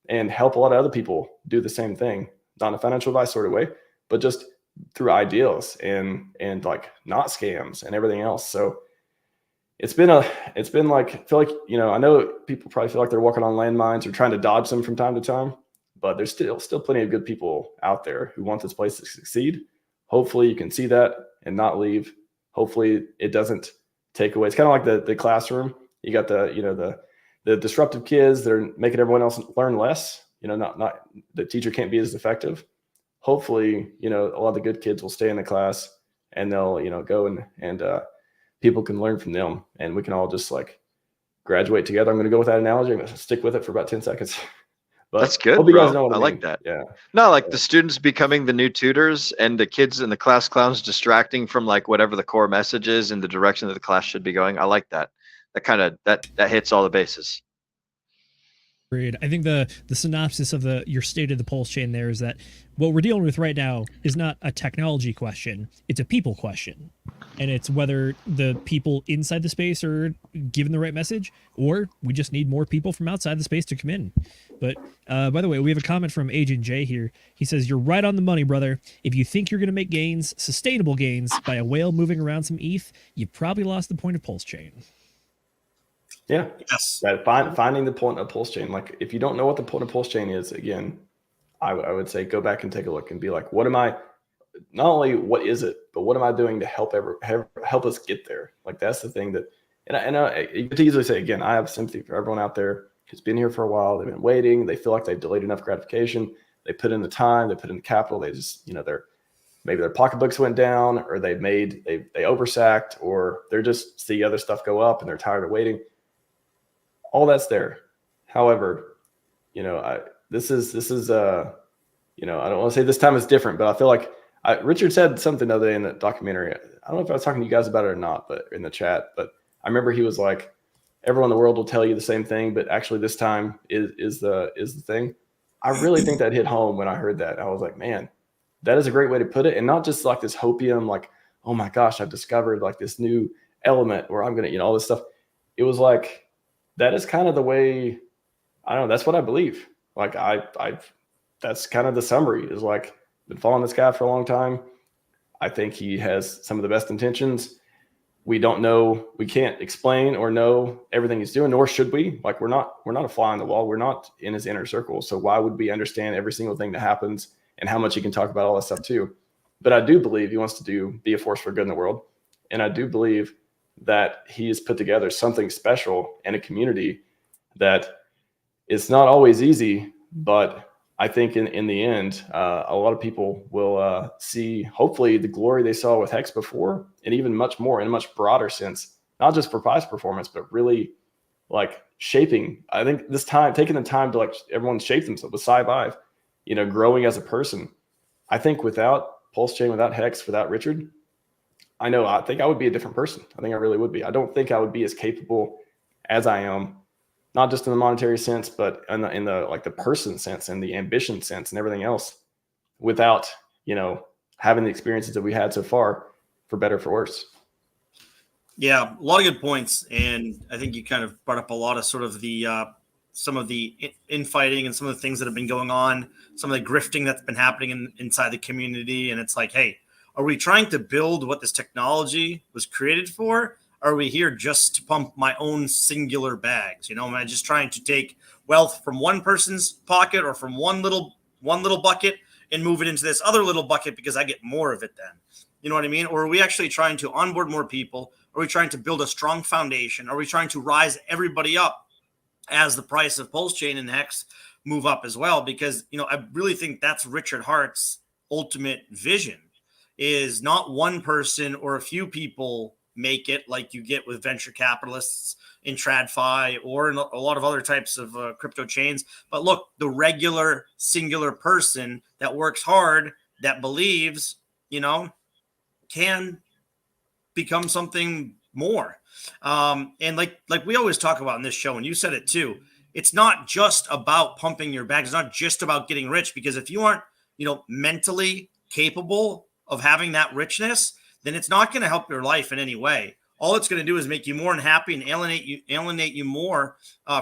and help a lot of other people do the same thing. Not in a financial advice sort of way, but just through ideals and like not scams and everything else. So it's been like, I feel like, I know people probably feel like they're walking on landmines or trying to dodge them from time to time, but there's still plenty of good people out there who want this place to succeed. Hopefully you can see that and not leave. Hopefully it doesn't take away. It's kind of like the classroom. You got the disruptive kids that are making everyone else learn less. Not the teacher can't be as effective. Hopefully, a lot of the good kids will stay in the class and they'll, go and people can learn from them and we can all just like graduate together. I'm going to go with that analogy. I'm going to stick with it for about 10 seconds. But that's good, hope you bro. guys know what I mean. Like that. Yeah. No, like the students becoming the new tutors and the kids in the class clowns distracting from like whatever the core message is in the direction that the class should be going. I like that. That kind of that hits all the bases. Agreed. I think the synopsis of your state of the Pulse chain there is that what we're dealing with right now is not a technology question. It's a people question. And it's whether the people inside the space are given the right message, or we just need more people from outside the space to come in. But by the way, we have a comment from Agent J here. He says, "You're right on the money, brother. If you think you're going to make gains, sustainable gains, by a whale moving around some ETH, you probably lost the point of Pulse Chain." Yeah. Yes. Right. Finding the point of Pulse Chain. Like, if you don't know what the point of Pulse Chain is, again, I would say go back and take a look and be like, what am I? Not only what is it, but what am I doing to help us get there? Like, that's the thing that, you could easily say, again, I have sympathy for everyone out there who's been here for a while. They've been waiting. They feel like they've delayed enough gratification. They put in the time, they put in the capital. They just, maybe their pocketbooks went down, or they oversacked, or they're just see other stuff go up and they're tired of waiting. All that's there. However, this is I don't want to say this time is different, but I feel like Richard said something the other day in the documentary. I don't know if I was talking to you guys about it or not, but in the chat, but I remember he was like, everyone in the world will tell you the same thing, but actually this time is the thing. I really think that hit home when I heard that. I was like, man, that is a great way to put it. And not just like this hopium, like, oh my gosh, I've discovered like this new element where I'm going to, all this stuff. It was like, that is kind of the way, I don't know, that's what I believe. Like that's kind of the summary, is like, been following this guy for a long time. I think he has some of the best intentions. We don't know, we can't explain or know everything he's doing, nor should we. Like, we're not a fly on the wall. We're not in his inner circle. So why would we understand every single thing that happens and how much he can talk about all that stuff too? But I do believe he wants to be a force for good in the world. And I do believe that he has put together something special and a community that it's not always easy, but I think in the end, a lot of people will see, hopefully, the glory they saw with Hex before, and even much more in a much broader sense, not just for prize performance, but really like shaping. I think this time, taking the time to like everyone shape themselves with SVive, growing as a person. I think without Pulse Chain, without Hex, without Richard, I think I would be a different person. I think I really would be. I don't think I would be as capable as I am, not just in the monetary sense, but in the like the person sense and the ambition sense and everything else, without, having the experiences that we had so far, for better, for worse. Yeah, a lot of good points. And I think you kind of brought up a lot of sort of the, some of the infighting and some of the things that have been going on, some of the grifting that's been happening inside the community. And it's like, hey, are we trying to build what this technology was created for? Are we here just to pump my own singular bags? Am I just trying to take wealth from one person's pocket or from one little bucket and move it into this other little bucket because I get more of it then? You know what I mean? Or are we actually trying to onboard more people? Are we trying to build a strong foundation? Are we trying to rise everybody up as the price of Pulse Chain and Hex move up as well? Because, I really think that's Richard Hart's ultimate vision, is not one person or a few people make it like you get with venture capitalists in TradFi or in a lot of other types of crypto chains. But look, the regular singular person that works hard, that believes, can become something more. And like we always talk about in this show, and you said it too, it's not just about pumping your bags. It's not just about getting rich, because if you aren't, mentally capable of having that richness, then it's not going to help your life in any way. All it's going to do is make you more unhappy and alienate you more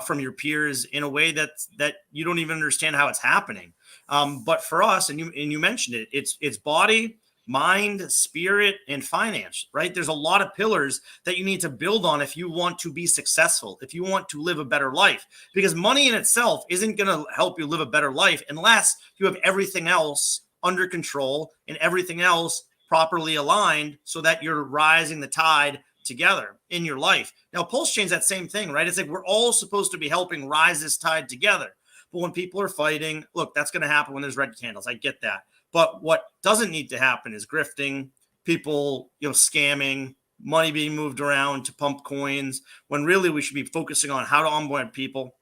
from your peers in a way that you don't even understand how it's happening. But for us, and you mentioned it, it's body, mind, spirit, and finance, right? There's a lot of pillars that you need to build on if you want to be successful, if you want to live a better life, because money in itself isn't going to help you live a better life unless you have everything else under control and everything else properly aligned so that you're rising the tide together in your life. Now, Pulse Chain's that same thing, right? It's like we're all supposed to be helping rise this tide together. But when people are fighting, look, that's going to happen when there's red candles. I get that. But what doesn't need to happen is grifting, people, scamming, money being moved around to pump coins, when really we should be focusing on how to onboard people,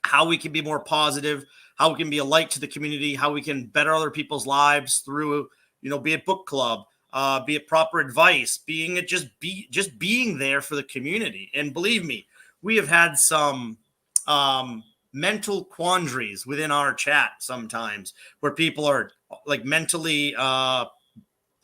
how we can be more positive, how we can be a light to the community, how we can better other people's lives through, be it book club, be it proper advice, being it just being there for the community. And believe me, we have had some mental quandaries within our chat sometimes where people are like mentally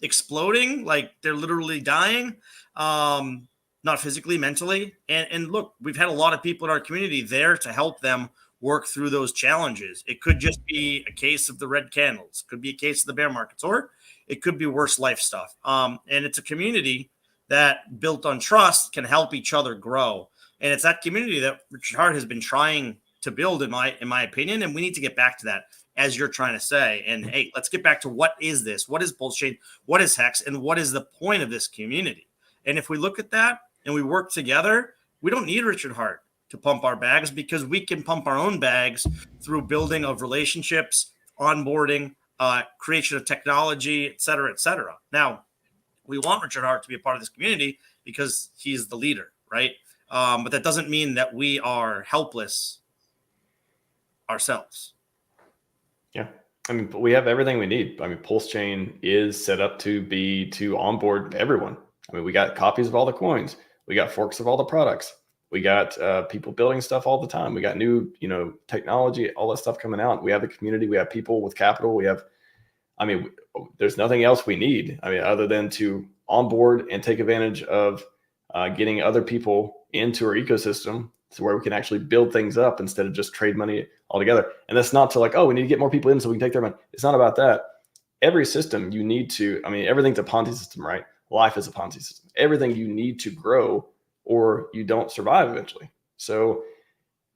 exploding, like they're literally dying, not physically, mentally. And look, we've had a lot of people in our community there to help them work through those challenges. It could just be a case of the red candles, could be a case of the bear markets, or it could be worse life stuff. And it's a community that, built on trust, can help each other grow. And it's that community that Richard Hart has been trying to build, in my opinion. And we need to get back to that, as you're trying to say. And hey, let's get back to what is this? What is PulseChain? What is Hex? And what is the point of this community? And if we look at that and we work together, we don't need Richard Hart to pump our bags, because we can pump our own bags through building of relationships, onboarding, creation of technology, et cetera, et cetera. Now, we want Richard Hart to be a part of this community because he's the leader, right? But that doesn't mean that we are helpless ourselves. Yeah. I mean, we have everything we need. I mean, PulseChain is set up to onboard everyone. I mean, we got copies of all the coins. We got forks of all the products. We got people building stuff all the time. We got new, technology, all that stuff coming out. We have the community. We have people with capital. There's nothing else we need. I mean, other than to onboard and take advantage of getting other people into our ecosystem to where we can actually build things up instead of just trade money altogether. And that's not to like, oh, we need to get more people in so we can take their money. It's not about that. Every system you need to, everything's a Ponzi system, right? Life is a Ponzi system. Everything you need to grow, or you don't survive eventually. So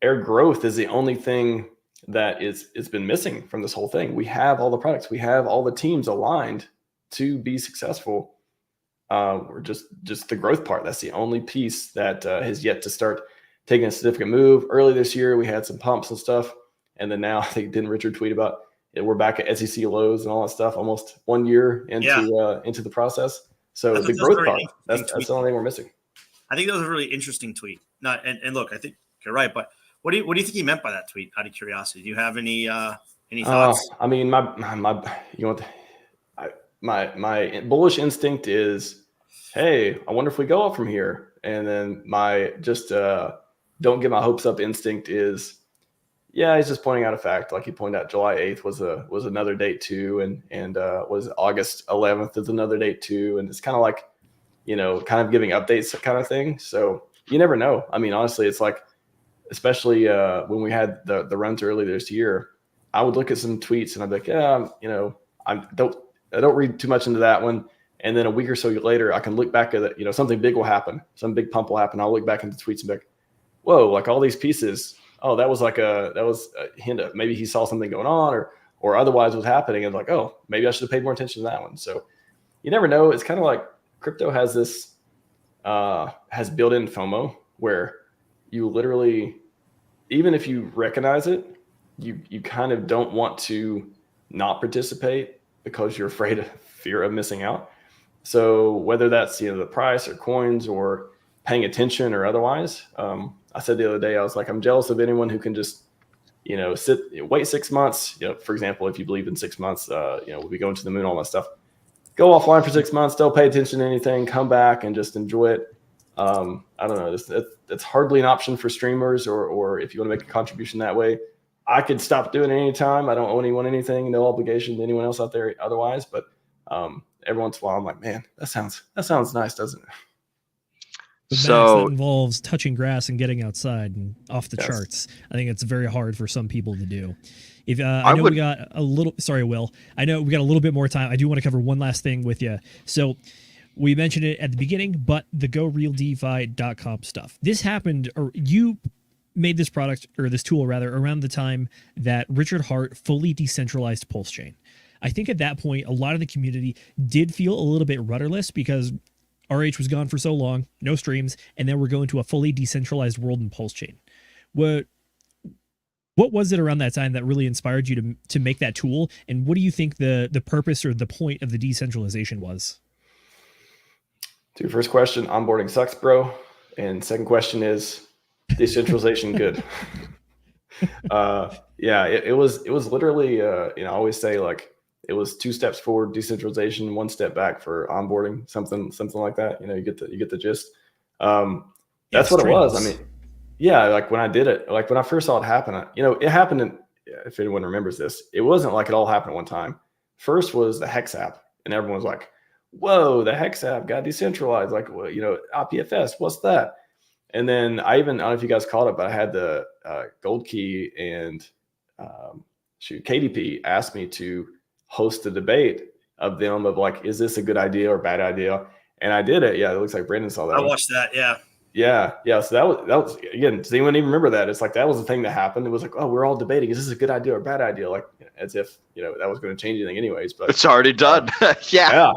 our growth is the only thing that it's been missing from this whole thing. We have all the products. We have all the teams aligned to be successful. We're just the growth part. That's the only piece that has yet to start taking a significant move. Early this year, we had some pumps and stuff. And then now, I think, didn't Richard tweet about it? We're back at SEC lows and all that stuff, almost 1 year into the process. So the growth part, that's the only thing we're missing. I think that was a really interesting tweet. And look, I think you're right. But what do you think he meant by that tweet? Out of curiosity, do you have any thoughts? My bullish instinct is, hey, I wonder if we go up from here. And then my don't get my hopes up instinct is, yeah, he's just pointing out a fact. Like he pointed out, July 8th was another date too, and was August 11th is another date too, and it's kind of like, kind of giving updates kind of thing. So you never know. I mean, honestly, it's like, especially when we had the runs early this year, I would look at some tweets and I'd be like, yeah, I don't read too much into that one. And then a week or so later, I can look back at it, something big will happen. Some big pump will happen. I'll look back into tweets and be like, whoa, like all these pieces. Oh, that was a hint of maybe he saw something going on or otherwise was happening. And like, oh, maybe I should have paid more attention to that one. So you never know. It's kind of like crypto has this, has built-in FOMO where you literally, even if you recognize it, you kind of don't want to not participate because you're afraid of fear of missing out. So whether that's, the price or coins or paying attention or otherwise, I said the other day, I was like, I'm jealous of anyone who can just, wait 6 months. For example, if you believe in 6 months, we'll be going to the moon, all that stuff. Go offline for 6 months, don't pay attention to anything, come back and just enjoy it. I don't know. It's hardly an option for streamers or if you want to make a contribution that way. I could stop doing it anytime. I don't owe anyone anything, no obligation to anyone else out there otherwise. But every once in a while, I'm like, man, that sounds nice, doesn't it? So that involves touching grass and getting outside and off the charts. I think it's very hard for some people to do. If we got a little, sorry, Will, I know we got a little bit more time. I do want to cover one last thing with you. So we mentioned it at the beginning, but the GoRealDeFi.com stuff. This happened, or you made this product, or this tool rather, around the time that Richard Hart fully decentralized PulseChain. I think at that point, a lot of the community did feel a little bit rudderless because RH was gone for so long, no streams, and then we're going to a fully decentralized world in PulseChain. What was it around that time that really inspired you to make that tool? And what do you think the purpose or the point of the decentralization was? Dude, first question, onboarding sucks, bro. And second question is, decentralization good? It was literally, I always say like, it was 2 steps forward, decentralization, 1 step back for onboarding, something like that. You get the gist. That's what it was. I mean, like when I did it, like when I first saw it happen, it happened. If anyone remembers this, it wasn't like it all happened at one time. First was the Hex app, and everyone was like, whoa, the Hex app got decentralized. Like, well, IPFS, what's that? And then I don't know if you guys caught it, but I had the Gold Key and KDP asked me to host a debate of them of like, is this a good idea or bad idea? And I did it. Yeah, it looks like Brandon saw that. I watched that. Yeah. Yeah. So that was again, does anyone even remember that? It's like that was the thing that happened. It was like, oh, we're all debating, is this a good idea or bad idea? Like as if that was going to change anything anyways. But it's already done. Yeah.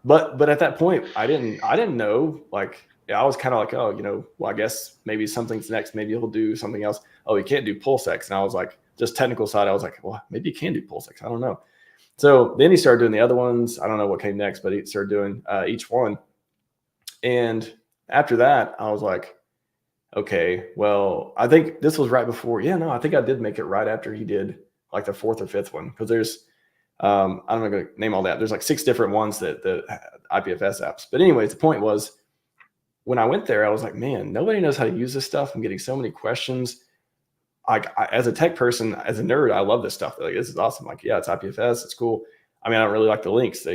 But at that point, I didn't know. Like, I was kind of like, oh, well, I guess maybe something's next. Maybe he'll do something else. Oh, he can't do PulseX. And I was like, just technical side, I was like, well, maybe he can do PulseX. I don't know. So then he started doing the other ones. I don't know what came next, but he started doing each one. And after that, I was like, okay, well, I think this was right before. Yeah, no, I think I did make it right after he did like the 4th or 5th one. Because there's, I'm not going to name all that. There's like 6 different ones that the IPFS apps. But anyways, the point was, when I went there, I was like, man, nobody knows how to use this stuff. I'm getting so many questions. As a tech person, as a nerd, I love this stuff. Like, this is awesome. Like, yeah, it's IPFS. It's cool. I mean, I don't really like the links.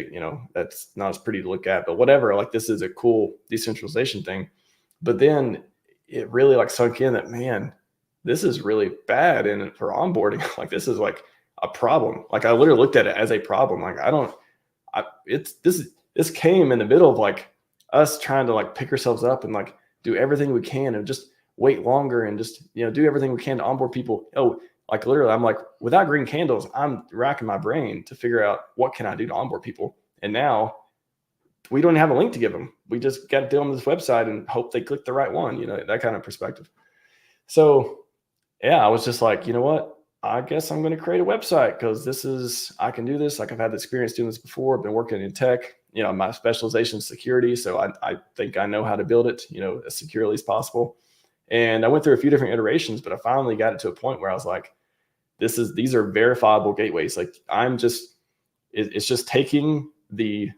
That's not as pretty to look at, but whatever. Like, this is a cool decentralization thing. But then it really like sunk in that, man, this is really bad. And for onboarding, like, this is like a problem. Like, I literally looked at it as a problem. Like, this came in the middle of like us trying to like pick ourselves up and like do everything we can and just wait longer and just, do everything we can to onboard people. Oh, like literally, I'm like, without green candles, I'm racking my brain to figure out what can I do to onboard people. And now we don't have a link to give them. We just got to do them on this website and hope they click the right one, that kind of perspective. So yeah, I was just like, you know what? I guess I'm going to create a website because I can do this. Like, I've had the experience doing this before. I've been working in tech, my specialization is security. So I think I know how to build it, as securely as possible. And I went through a few different iterations, but I finally got it to a point where I was like, these are verifiable gateways. Like, it's just taking the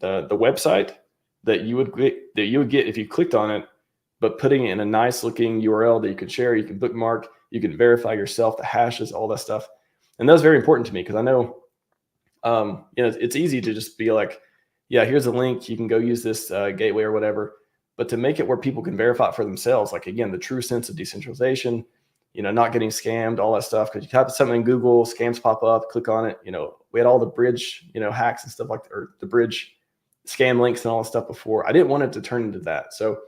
website that you would get if you clicked on it, but putting it in a nice looking URL that you could share, you can bookmark, you can verify yourself, the hashes, all that stuff. And that was very important to me because I know, it's easy to just be like, yeah, here's a link, you can go use this gateway or whatever. But to make it where people can verify it for themselves, like, again, the true sense of decentralization, not getting scammed, all that stuff. Because you type something in Google, scams pop up, click on it. We had all the bridge, hacks and stuff like that, or the bridge scam links and all that stuff before. I didn't want it to turn into that. So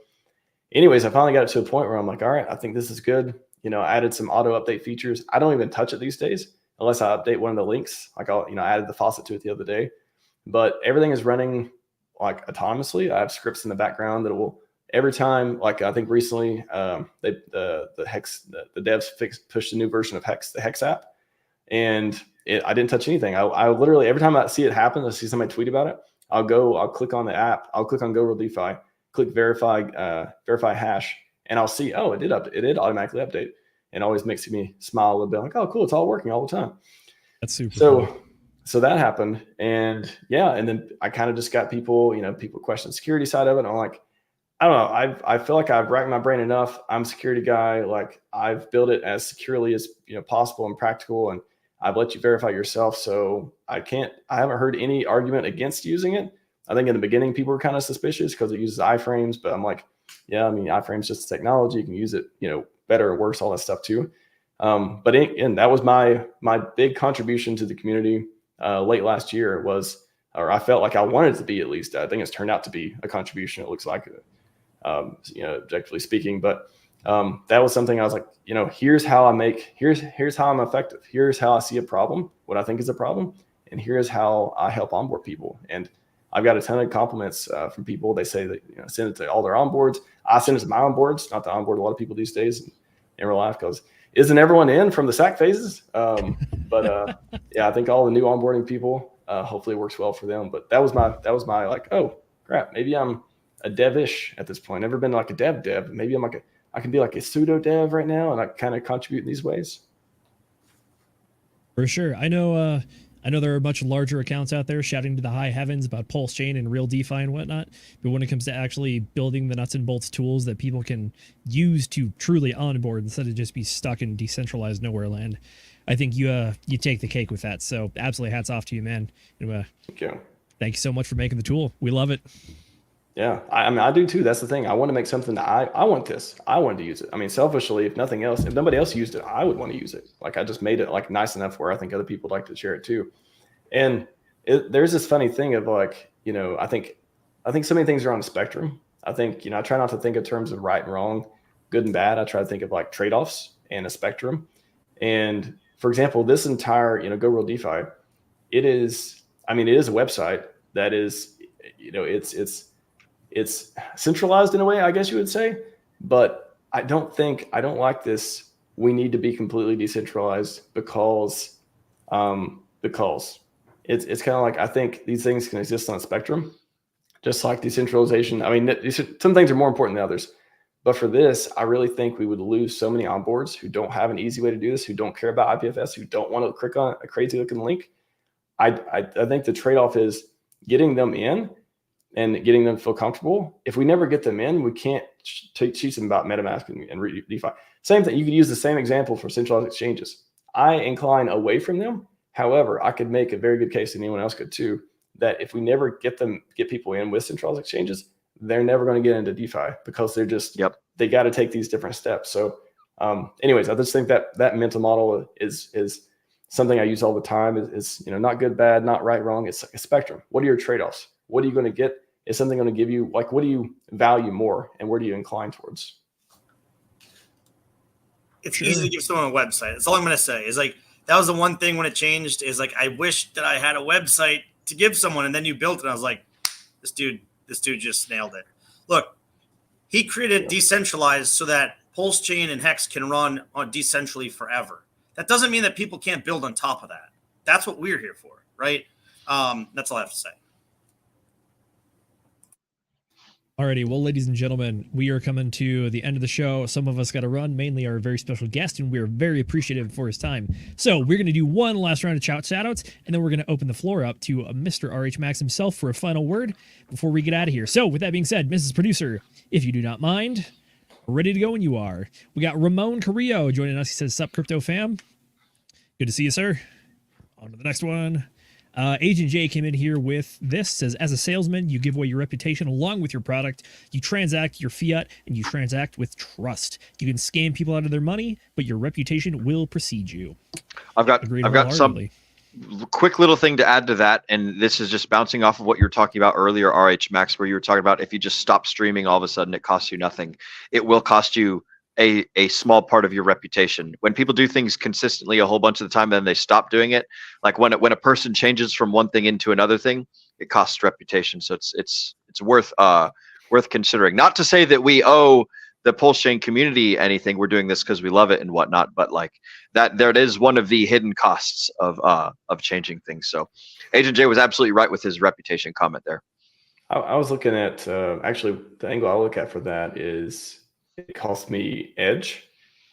anyways, I finally got it to a point where I'm like, all right, I think this is good. I added some auto update features. I don't even touch it these days unless I update one of the links. Like, I added the faucet to it the other day. But everything is running like autonomously. I have scripts in the background that will every time. Like, I think recently, the devs pushed a new version of Hex, the Hex app, and I didn't touch anything. I literally, every time I see it happen, I see somebody tweet about it, I'll click on the app, I'll click on Go Real DeFi, click verify hash, and I'll see, oh, it did automatically update, and always makes me smile a little bit, like, oh, cool, it's all working all the time. That's super cool. So that happened, and yeah, and then I kind of just got people question the security side of it. And I'm like, I don't know, I feel like I've racked my brain enough. I'm a security guy. Like, I've built it as securely as possible and practical, and I've let you verify yourself. So I haven't heard any argument against using it. I think in the beginning people were kind of suspicious because it uses iframes, but I'm like, yeah, I mean, iframes just technology. You can use it, better or worse, all that stuff too. And that was my big contribution to the community. Late last year or I felt like I wanted it to be, at least. I think it's turned out to be a contribution. It looks like, objectively speaking, but that was something I was like, here's how I'm effective. Here's how I see a problem, what I think is a problem, and here's how I help onboard people. And I've got a ton of compliments from people. They say that send it to all their onboards. I send it to my onboards, not to onboard a lot of people these days in real life, because isn't everyone in from the SAC phases? But yeah, I think all the new onboarding people, hopefully it works well for them. But that was my like, oh crap, maybe I'm a devish at this point. Never been like a dev. Maybe I can be like a pseudo dev right now, and I kind of contribute in these ways. For sure. I know there are a bunch of larger accounts out there shouting to the high heavens about Pulse Chain and Real DeFi and whatnot. But when it comes to actually building the nuts and bolts tools that people can use to truly onboard instead of just be stuck in decentralized nowhere land, I think you take the cake with that. So absolutely hats off to you, man. Thank you. Thank you so much for making the tool. We love it. Yeah, I mean, I do too. That's the thing. I want to make something that I want this. I want to use it. I mean, selfishly, if nothing else, if nobody else used it, I would want to use it. Like I just made it like nice enough where I think other people would like to share it too. And there's this funny thing of like, you know, I think so many things are on a spectrum. I think, you know, I try not to think in terms of right and wrong, good and bad. I try to think of like trade-offs and a spectrum. And for example, this entire, you know, Go Real DeFi, it is a website that is, you know, it's centralized in a way, I guess you would say, but I don't like this. We need to be completely decentralized because it's kind of like, I think these things can exist on a spectrum, just like decentralization. I mean, some things are more important than others, but for this, I really think we would lose so many onboards who don't have an easy way to do this, who don't care about IPFS, who don't want to click on a crazy looking link. I think the trade-off is getting them in and getting them to feel comfortable. If we never get them in, we can't teach them about MetaMask and DeFi. Same thing. You could use the same example for centralized exchanges. I incline away from them. However, I could make a very good case, and anyone else could too, that if we never get people in with centralized exchanges, they're never going to get into DeFi because they're just, they got to take these different steps. So anyways, I just think that mental model is something I use all the time. Is you know, not good, bad, not right, wrong. It's like a spectrum. What are your trade-offs? What are you going to get? Is something going to give you, like, what do you value more and where do you incline towards? It's easy to give someone a website. That's all I'm going to say. Is like, that was the one thing when it changed, is like, I wish that I had a website to give someone, and then you built it. And I was like, this dude just nailed it. Look, he created decentralized so that Pulse Chain and Hex can run on decentrally forever. That doesn't mean that people can't build on top of that. That's what we're here for, right? That's all I have to say. Alrighty, well, ladies and gentlemen, we are coming to the end of the show. Some of us got to run, mainly our very special guest, and we are very appreciative for his time. So we're going to do one last round of shoutouts, and then we're going to open the floor up to Mr. RHMax himself for a final word before we get out of here. So with that being said, Mrs. Producer, if you do not mind, we're ready to go when you are. We got Ramon Carrillo joining us. He says, "Sup, crypto fam? Good to see you, sir." On to the next one. Agent J came in here with this, says, "As a salesman, you give away your reputation along with your product. You transact your fiat, and you transact with trust. You can scam people out of their money, but your reputation will precede you." I've got some quick little thing to add to that, and this is just bouncing off of what you were talking about earlier, RHMax, where you were talking about if you just stop streaming, all of a sudden it costs you nothing. It will cost you a small part of your reputation. When people do things consistently a whole bunch of the time, and then they stop doing it, like when a person changes from one thing into another thing, it costs reputation. So it's worth considering. Not to say that we owe the Pulse Chain community anything. We're doing this because we love it and whatnot, but like that, there it is, one of the hidden costs of changing things. So Agent J was absolutely right with his reputation comment there. I was looking at actually the angle I look at for that is, it costs me edge.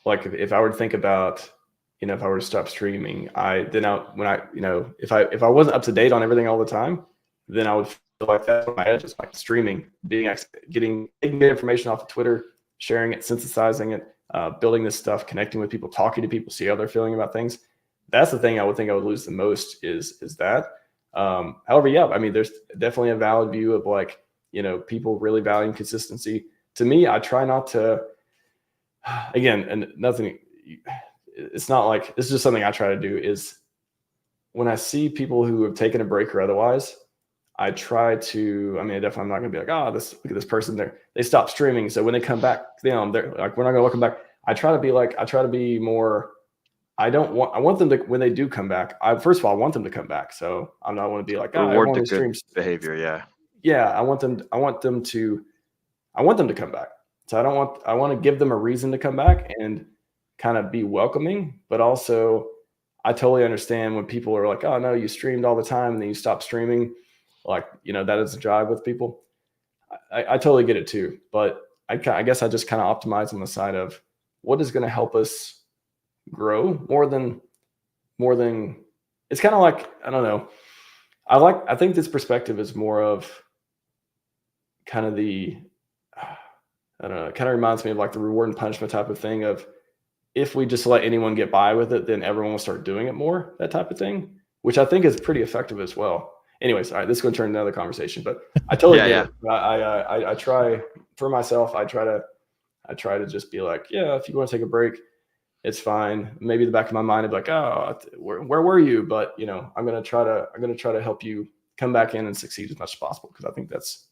Like if I were to think about, you know, if I were to stop streaming, if I wasn't up to date on everything all the time, then I would feel like that's my edge is, like streaming, taking information off of Twitter, sharing it, synthesizing it, building this stuff, connecting with people, talking to people, see how they're feeling about things. That's the thing I would think I would lose the most is that. However, yeah, I mean, there's definitely a valid view of like, you know, people really valuing consistency. To me, I try not to, again, and nothing, it's not like, it's just something I try to do is when I see people who have taken a break or otherwise, I try to, I mean, definitely I'm not going to be like, look at this person there. They stopped streaming. So when they come back, they're like, we're not going to welcome back. I try to be more, I want them to, when they do come back, first of all, I want them to come back. So I'm not want to be like, reward the good behavior. Yeah. Yeah. I want them to come back. So I want to give them a reason to come back and kind of be welcoming, but also I totally understand when people are like, oh no, you streamed all the time and then you stopped streaming. Like, you know, that is a drive with people. I totally get it too, but I guess I just kind of optimize on the side of what is going to help us grow more than it's kind of like, I don't know. I think this perspective is more of kind of the, I don't know, it kind of reminds me of like the reward and punishment type of thing of if we just let anyone get by with it, then everyone will start doing it more, that type of thing, which I think is pretty effective as well. anyways, all right, this is going to turn into another conversation, but I totally Yeah, get it. I try for myself. I try to just be like, yeah, if you want to take a break, it's fine. Maybe in the back of my mind, I'd be like, oh, where were you? But I'm going to try to help you come back in and succeed as much as possible. Cause I think that's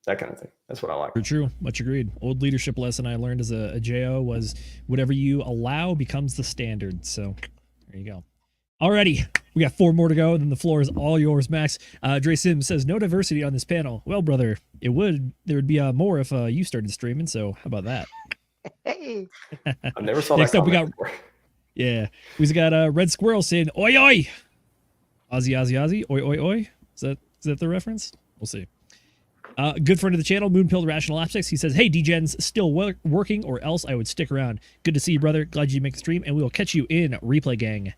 that kind of thing. That's what I like. For true. Much agreed. Old leadership lesson I learned as a JO was whatever you allow becomes the standard. So there you go. Alrighty, we got 4 more to go, then the floor is all yours, Max. Dre Sims says, no diversity on this panel. Well, brother, there would be more if you started streaming, so how about that? I never saw Next that up, we got, before. yeah, we got Red Squirrel saying, oi, oi! Ozzy, Ozzy, Ozzy, oi, oi, oi. Is that the reference? We'll see. Good friend of the channel, Moonpilled Rational Optics. He says, hey, D-Gens, still working or else I would stick around. Good to see you, brother. Glad you make the stream, and we will catch you in Replay Gang.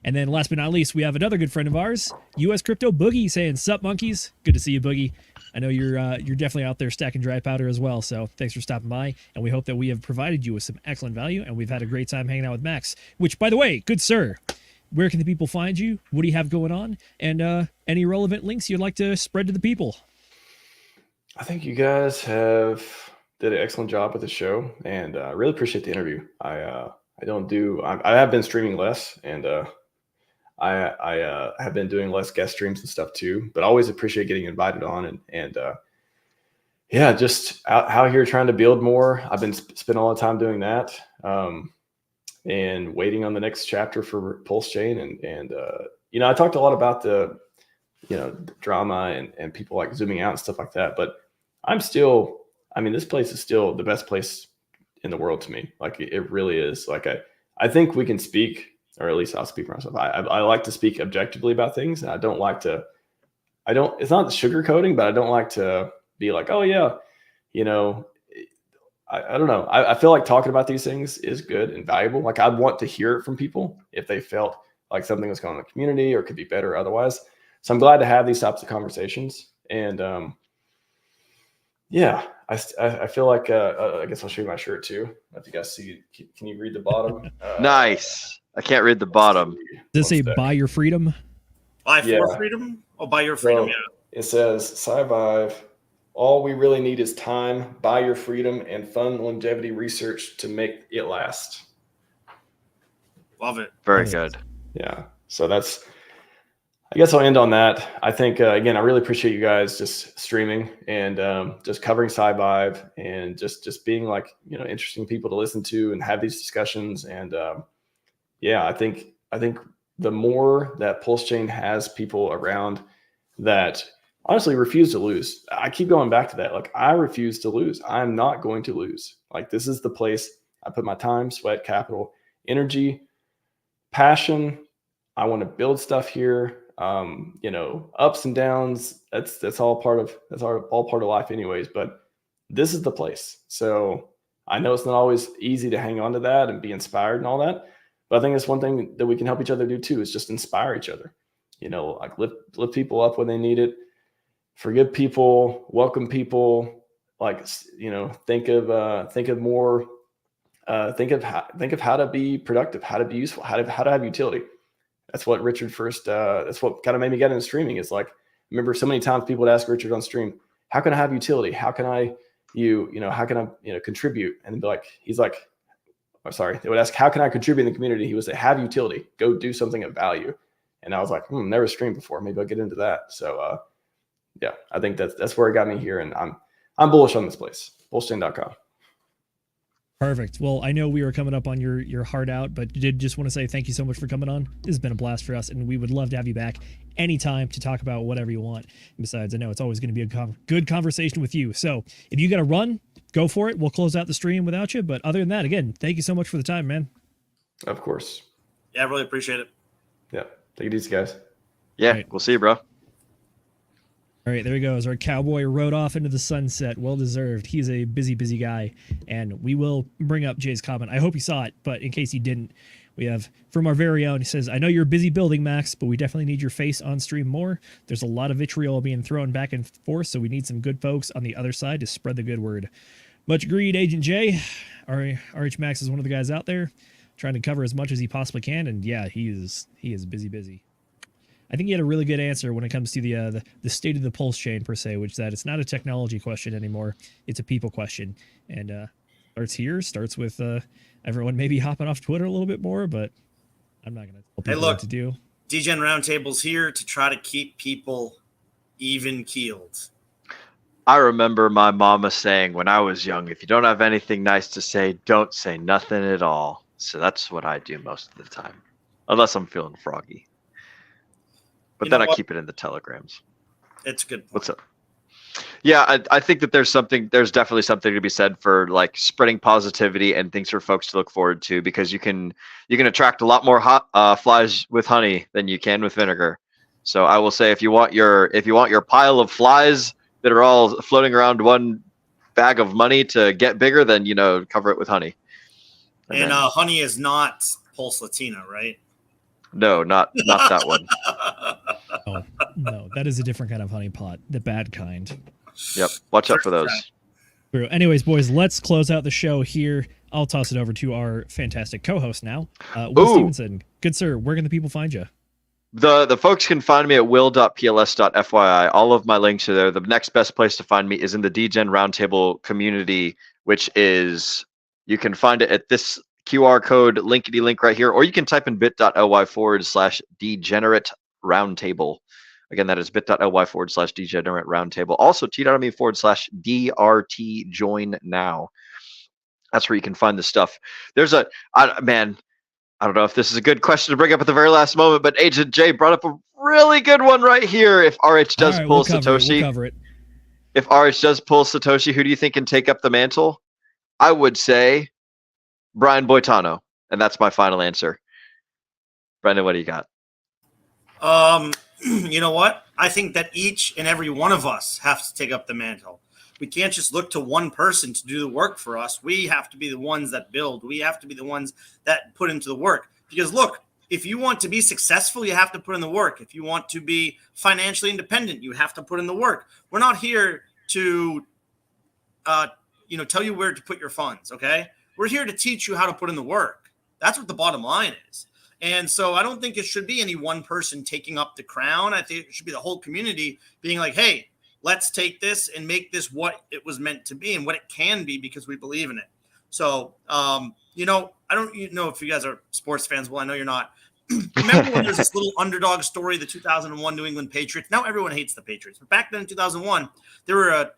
And then last but not least, we have another good friend of ours, US Crypto Boogie, saying, sup, monkeys? Good to see you, Boogie. I know you're definitely out there stacking dry powder as well, so thanks for stopping by, and we hope that we have provided you with some excellent value, and we've had a great time hanging out with Max, which, by the way, good sir, where can the people find you? What do you have going on? And any relevant links you'd like to spread to the people? I think you guys did an excellent job with the show, and I really appreciate the interview. I have been streaming less, and I have been doing less guest streams and stuff too, but I always appreciate getting invited on and yeah, just out here trying to build more. I've been spending all the time doing that, and waiting on the next chapter for Pulse Chain. And I talked a lot about the drama and people like zooming out and stuff like that, but this place is still the best place in the world to me. Like it really is. Like I think we can speak, or at least I'll speak for myself. I like to speak objectively about things, and it's not sugarcoating, but I don't like to be like, oh yeah, I don't know. I feel like talking about these things is good and valuable. Like I'd want to hear it from people if they felt like something was going on in the community or could be better otherwise. So I'm glad to have these types of conversations. And yeah, I feel like I guess I'll show you my shirt too. If you guys see, can you read the bottom? Nice. I can't read the bottom. Does it say buy your freedom? Buy for freedom? Oh, buy your freedom, so yeah. It says, SVive, all we really need is time, buy your freedom, and fun longevity research to make it last. Love it. Very good. Yeah. So I guess I'll end on that. I think, again, I really appreciate you guys just streaming and just covering SVive and just being like, interesting people to listen to and have these discussions. And yeah, I think the more that Pulse Chain has people around that honestly refuse to lose. I keep going back to that. Like I refuse to lose. I'm not going to lose. Like this is the place I put my time, sweat, capital, energy, passion. I want to build stuff here. Ups and downs. That's all part of life anyways, but this is the place. So I know it's not always easy to hang on to that and be inspired and all that, but I think it's one thing that we can help each other do too, is just inspire each other, like lift people up when they need it, forgive people, welcome people, like, think of how to be productive, how to be useful, how to have utility. That's what Richard that's what kind of made me get into streaming. Is like, I remember so many times people would ask Richard on stream, how can I have utility? How can I, how can I, contribute? And he's like, oh, sorry. They would ask, how can I contribute in the community? He would say, have utility, go do something of value. And I was like, never streamed before. Maybe I'll get into that. So, yeah, I think that's where it got me here. And I'm bullish on this place, PulseChain.com. Perfect. Well, I know we were coming up on your heart out, but did just want to say thank you so much for coming on. This has been a blast for us, and we would love to have you back anytime to talk about whatever you want. And besides, I know it's always going to be a good conversation with you. So if you got to run, go for it. We'll close out the stream without you. But other than that, again, thank you so much for the time, man. Of course. Yeah, I really appreciate it. Yeah. Take it easy, guys. Yeah, right. We'll see you, bro. All right, there he goes. Our cowboy rode off into the sunset. Well deserved. He's a busy guy. And we will bring up Jay's comment. I hope you saw it, but in case you didn't, we have from our very own, he says, I know you're busy building, Max, but we definitely need your face on stream more. There's a lot of vitriol being thrown back and forth, so we need some good folks on the other side to spread the good word. Much agreed, Agent Jay. RHMax is one of the guys out there trying to cover as much as he possibly can. And yeah, he is busy. I think he had a really good answer when it comes to the state of the pulse chain per se, which that it's not a technology question anymore. It's a people question. And starts with everyone maybe hopping off Twitter a little bit more, but I'm not going to tell people what to do. DGen Roundtable's here to try to keep people even keeled. I remember my mama saying when I was young, if you don't have anything nice to say, don't say nothing at all. So that's what I do most of the time, unless I'm feeling froggy. But then I keep it in the telegrams. It's a good point. What's up? Yeah, I think that there's definitely something to be said for like spreading positivity and things for folks to look forward to, because you can attract a lot more flies with honey than you can with vinegar. So I will say, if you want your pile of flies that are all floating around one bag of money to get bigger, then cover it with honey. And honey is not Pulse Latina, right? No, not that one. Oh, no, that is a different kind of honey pot, the bad kind. Yep, watch out for those. True. Anyways, boys, let's close out the show here. I'll toss it over to our fantastic co-host now, Will Stevenson. Good sir, where can the people find you? The folks can find me at will.pls.fyi. All of my links are there. The next best place to find me is in the DGen Roundtable community, which is, you can find it at this QR code linkity link right here, or you can type in bit.ly/degenerate roundtable. Again, that is bit.ly/degenerate roundtable. Also, t.me/DRT join now. That's where you can find the stuff. There's I don't know if this is a good question to bring up at the very last moment, but Agent J brought up a really good one right here. If RH does pull Satoshi, we'll cover it. If RH does pull Satoshi, who do you think can take up the mantle? I would say Brian Boitano, and that's my final answer. Brendan, what do you got? You know what? I think that each and every one of us have to take up the mantle. We can't just look to one person to do the work for us. We have to be the ones that build. We have to be the ones that put into the work. Because look, if you want to be successful, you have to put in the work. If you want to be financially independent, you have to put in the work. We're not here to, tell you where to put your funds. Okay, we're here to teach you how to put in the work. That's what the bottom line is. And so I don't think it should be any one person taking up the crown. I think it should be the whole community being like, hey, let's take this and make this what it was meant to be and what it can be, because we believe in it. So, I don't know if you guys are sports fans. Well, I know you're not. Remember when there's this little underdog story, the 2001 New England Patriots? Now everyone hates the Patriots. But back then in 2001, they were a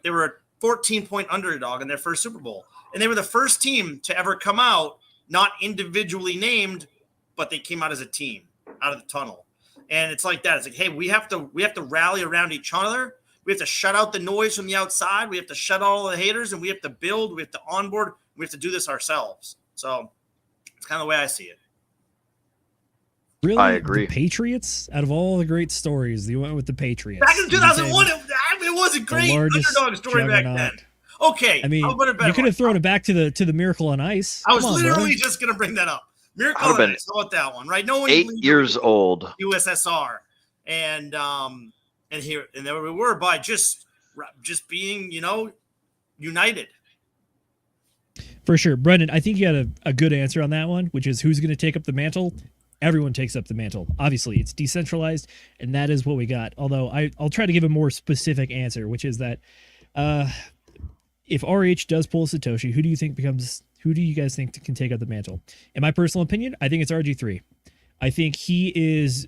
14-point underdog in their first Super Bowl. And they were the first team to ever come out, not individually named, but they came out as a team out of the tunnel. And it's like that. It's like, hey, we have to rally around each other. We have to shut out the noise from the outside. We have to shut out all the haters, and we have to build. We have to onboard. We have to do this ourselves. So it's kind of the way I see it. Really? I agree. The Patriots? Out of all the great stories, you went with the Patriots. Back in 2001, it was a great underdog story back then. Okay. I mean, you could have thrown it back to the Miracle on Ice. I was literally just going to bring that up. Miracle on Ice. How about that one, right? No one 8 years old. USSR. And there we were by just being, united. For sure. Brendan, I think you had a good answer on that one, which is who's going to take up the mantle. Everyone takes up the mantle. Obviously, it's decentralized, and that is what we got. Although I'll try to give a more specific answer, which is that if RH does pull Satoshi, who do you guys think can take up the mantle? In my personal opinion, I think it's RG3. I think he is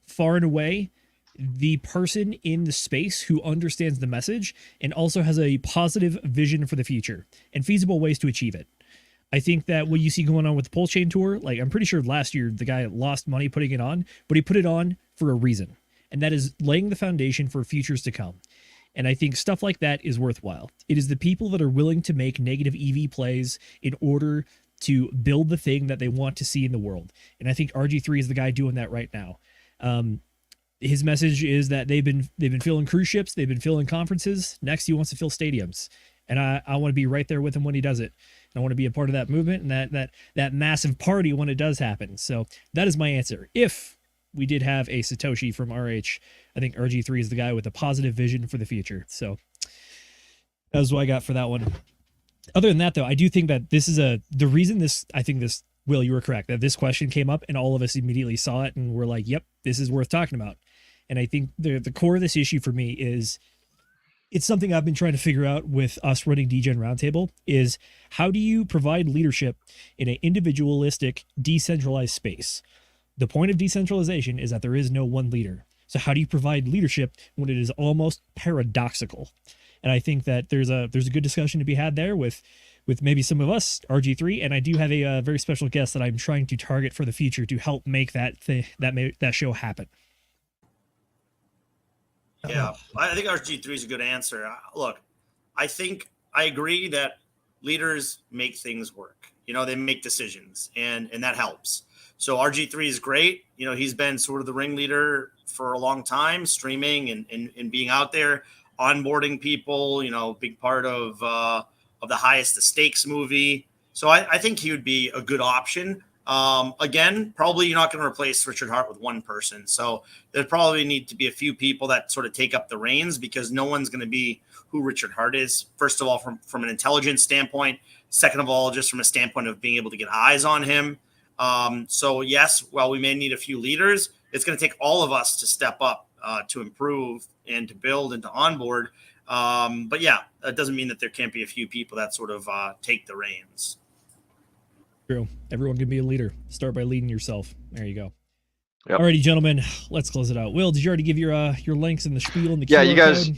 far and away the person in the space who understands the message and also has a positive vision for the future and feasible ways to achieve it. I think that what you see going on with the Pulse Chain Tour, like I'm pretty sure last year the guy lost money putting it on, but he put it on for a reason. And that is laying the foundation for futures to come. And I think stuff like that is worthwhile. It is the people that are willing to make negative EV plays in order to build the thing that they want to see in the world. And I think RG3 is the guy doing that right now. His message is that they've been filling cruise ships, they've been filling conferences. Next, he wants to fill stadiums. And I want to be right there with him when he does it. And I want to be a part of that movement and that massive party when it does happen. So that is my answer. If we did have a Satoshi from RH, I think RG3 is the guy with a positive vision for the future. So that was what I got for that one. Other than that, though, I do think that this is the reason this, Will, you were correct, that this question came up and all of us immediately saw it and were like, yep, this is worth talking about. And I think the core of this issue for me is, it's something I've been trying to figure out with us running DGen Roundtable, is how do you provide leadership in an individualistic, decentralized space? The point of decentralization is that there is no one leader. So how do you provide leadership when it is almost paradoxical? And I think that there's a good discussion to be had there with maybe some of us, RG3, and I do have a very special guest that I'm trying to target for the future to help make that show happen. Yeah, I think RG3 is a good answer. Look, I think I agree that leaders make things work. They make decisions, and that helps. So RG3 is great. He's been sort of the ringleader for a long time, streaming and being out there, onboarding people, big part of the Highest the Stakes movie. So I think he would be a good option. Again, probably you're not going to replace Richard Hart with one person. So there probably need to be a few people that sort of take up the reins, because no one's going to be who Richard Hart is. First of all, from an intelligence standpoint. Second of all, just from a standpoint of being able to get eyes on him. So yes, while we may need a few leaders, it's going to take all of us to step up to improve and to build and to onboard. But yeah, that doesn't mean that there can't be a few people that sort of take the reins. True. Everyone can be a leader. Start by leading yourself. There you go. Yep. Alrighty, gentlemen, let's close it out. Will, did you already give your links and the spiel and the Yeah, QR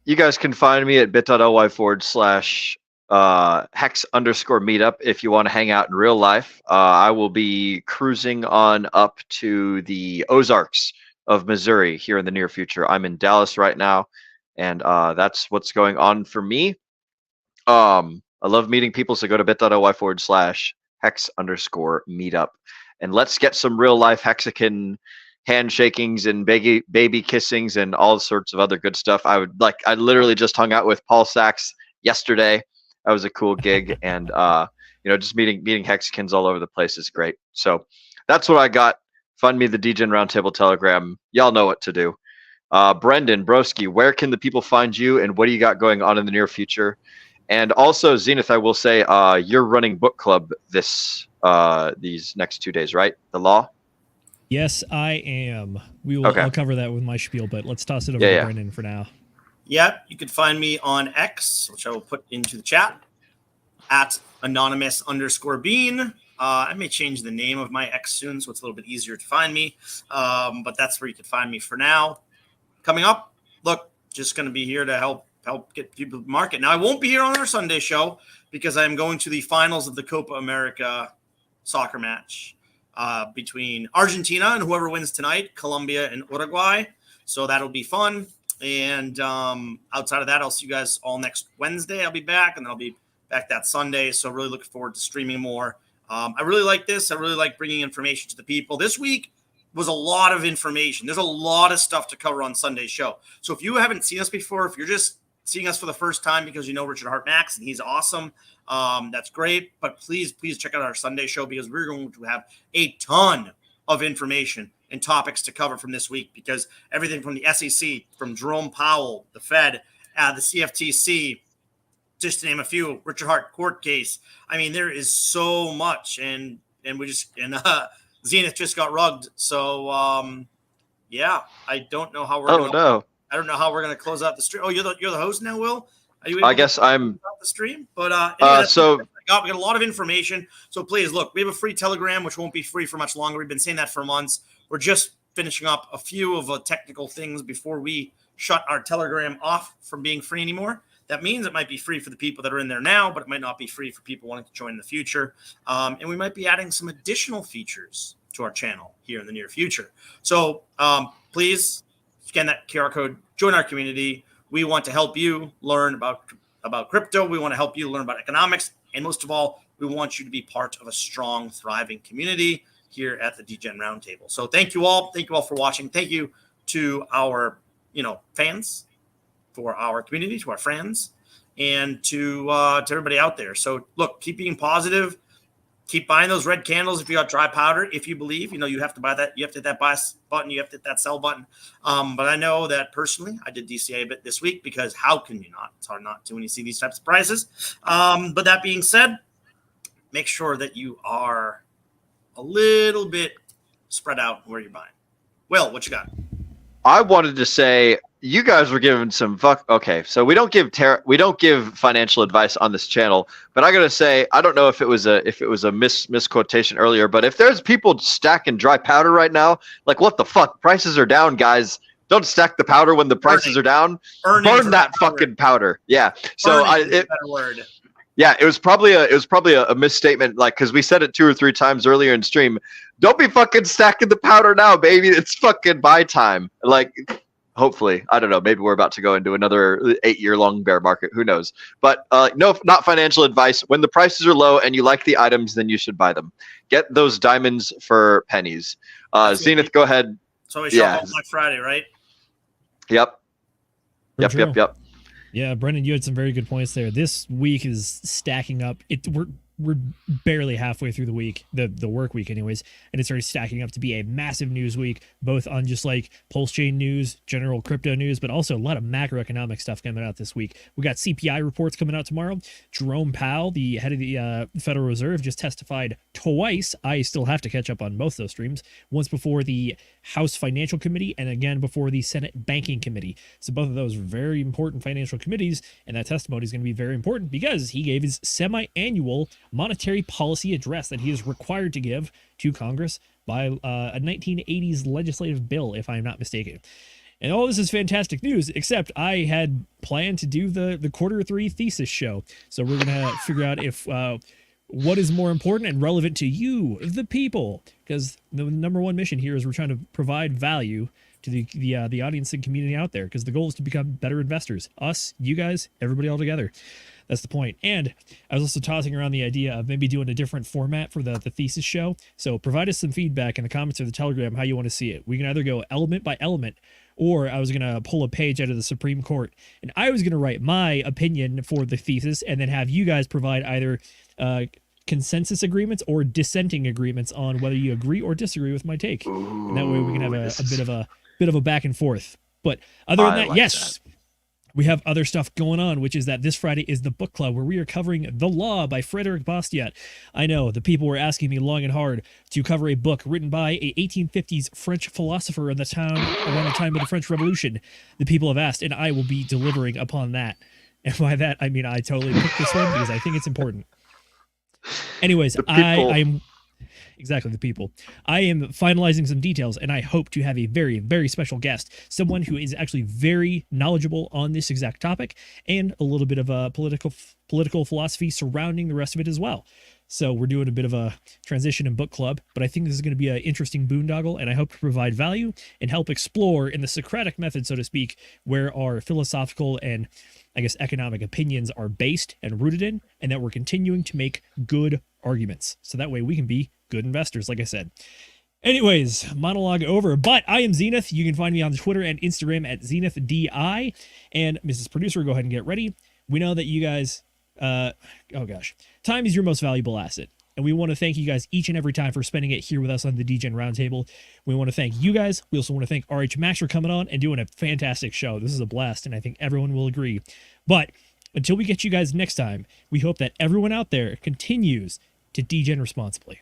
you guys can find me at bit.ly/hex_meetup if you want to hang out in real life. I will be cruising on up to the Ozarks of Missouri here in the near future. I'm in Dallas right now, and that's what's going on for me. I love meeting people, so go to bit.ly/hex_meetup, and let's get some real life Hexican handshakings and baby kissings and all sorts of other good stuff. I literally just hung out with Paul Sachs yesterday. That was a cool gig, and just meeting Hexicans all over the place is great. So that's what I got. Find me the DGen Roundtable Telegram. Y'all know what to do. Brendan Broski, where can the people find you, and what do you got going on in the near future? And also, Zenith, I will say, you're running book club these next 2 days, right? The Law? Yes, I am. I'll cover that with my spiel, but let's toss it over to Brendan for now. Yeah, you can find me on X, which I will put into the chat, at anonymous_bean. I may change the name of my X soon, so it's a little bit easier to find me. But that's where you can find me for now. Coming up, look, just going to be here to help get people to market. Now, I won't be here on our Sunday show because I am going to the finals of the Copa America soccer match between Argentina and whoever wins tonight, Colombia and Uruguay. So that'll be fun. And outside of that, I'll see you guys all next Wednesday. I'll be back, and then I'll be back that Sunday. So really looking forward to streaming more. I really like this. I really like bringing information to the people. This week was a lot of information. There's a lot of stuff to cover on Sunday's show. So if you haven't seen us before, if you're just seeing us for the first time because you know Richard RHMax and he's awesome, that's great. But please check out our Sunday show, because we're going to have a ton of information and topics to cover from this week, because everything from the SEC, from Jerome Powell, the Fed, the CFTC, just to name a few, Richard Hart court case. I mean, there is so much, and Zenith just got rugged. So I don't know how we're. I don't know how we're going to close out the stream. Oh, you're the host now, Will? I guess I'm the stream, but anyway, so we got a lot of information. So please look, we have a free Telegram, which won't be free for much longer. We've been saying that for months. We're just finishing up a few of technical things before we shut our Telegram off from being free anymore. That means it might be free for the people that are in there now, but it might not be free for people wanting to join in the future. And we might be adding some additional features to our channel here in the near future. So please scan that QR code, join our community. We want to help you learn about crypto. We want to help you learn about economics. And most of all, we want you to be part of a strong, thriving community here at the DGen Roundtable. So thank you all. Thank you all for watching. Thank you to our fans, for our community, to our friends, and to everybody out there. So look, keep being positive. Keep buying those red candles if you got dry powder. If you believe, you have to buy that. You have to hit that buy button. You have to hit that sell button. But I know that personally, I did DCA a bit this week, because how can you not? It's hard not to when you see these types of prices. But that being said, make sure that you are a little bit spread out where you're buying. Will, what you got? I wanted to say you guys were giving some fuck. Okay, so we don't give financial advice on this channel, but I gotta say I don't know if it was a misquotation earlier, but if there's people stacking dry powder right now, like what the fuck? Prices are down, guys. Don't stack the powder when the prices are down. Burn that fucking powder. Yeah. So better word. Yeah, it was probably a misstatement, like, because we said it 2 or 3 times earlier in stream. Don't be fucking stacking the powder now, baby. It's fucking buy time. Like, hopefully, I don't know. Maybe we're about to go into another 8-year-long bear market. Who knows? But no, not financial advice. When the prices are low and you like the items, then you should buy them. Get those diamonds for pennies. Zenith, go ahead. So we shop on Black Friday, right? Yep. True. Yep. Yeah, Brendan, you had some very good points there. This week is stacking up. We're barely halfway through the week, the work week anyways, and it's already stacking up to be a massive news week, both on just like pulse chain news, general crypto news, but also a lot of macroeconomic stuff coming out this week. We got CPI reports coming out tomorrow. Jerome Powell, the head of the Federal Reserve, just testified twice. I still have to catch up on both those streams. Once before the House Financial Committee and again before the Senate Banking Committee. So both of those are very important financial committees, and that testimony is going to be very important because he gave his semi-annual monetary policy address that he is required to give to Congress by a 1980s legislative bill, if I'm not mistaken. And all this is fantastic news, except I had planned to do the Q3 thesis show. So we're going to figure out if what is more important and relevant to you, the people, because the number one mission here is we're trying to provide value to the audience and community out there, because the goal is to become better investors. Us, you guys, everybody all together. That's the point. And I was also tossing around the idea of maybe doing a different format for the thesis show. So provide us some feedback in the comments or the Telegram how you want to see it. We can either go element by element, or I was going to pull a page out of the Supreme Court, and I was going to write my opinion for the thesis and then have you guys provide either consensus agreements or dissenting agreements on whether you agree or disagree with my take. And that way we can have a bit of a back and forth. But other than that, yes, we have other stuff going on, which is that this Friday is the book club where we are covering The Law by Frederick Bastiat. I know the people were asking me long and hard to cover a book written by a 1850s French philosopher around the time of the French Revolution. The people have asked, and I will be delivering upon that. And by that, I mean I totally picked this one because I think it's important. Anyways, I'm exactly the people. I am finalizing some details, and I hope to have a very, very special guest, someone who is actually very knowledgeable on this exact topic and a little bit of a political philosophy surrounding the rest of it as well. So we're doing a bit of a transition in book club, but I think this is going to be an interesting boondoggle, and I hope to provide value and help explore in the Socratic method, so to speak, where our philosophical and, I guess, economic opinions are based and rooted in, and that we're continuing to make good arguments. So that way we can be good investors, like I said. Anyways, monologue over, but I am Zenith. You can find me on Twitter and Instagram at ZenithDI. And Mrs. Producer, go ahead and get ready. We know that you guys, oh gosh, time is your most valuable asset. And we want to thank you guys each and every time for spending it here with us on the DGen Roundtable. We want to thank you guys. We also want to thank RHMax for coming on and doing a fantastic show. This is a blast, and I think everyone will agree. But until we get you guys next time, we hope that everyone out there continues to DGen responsibly.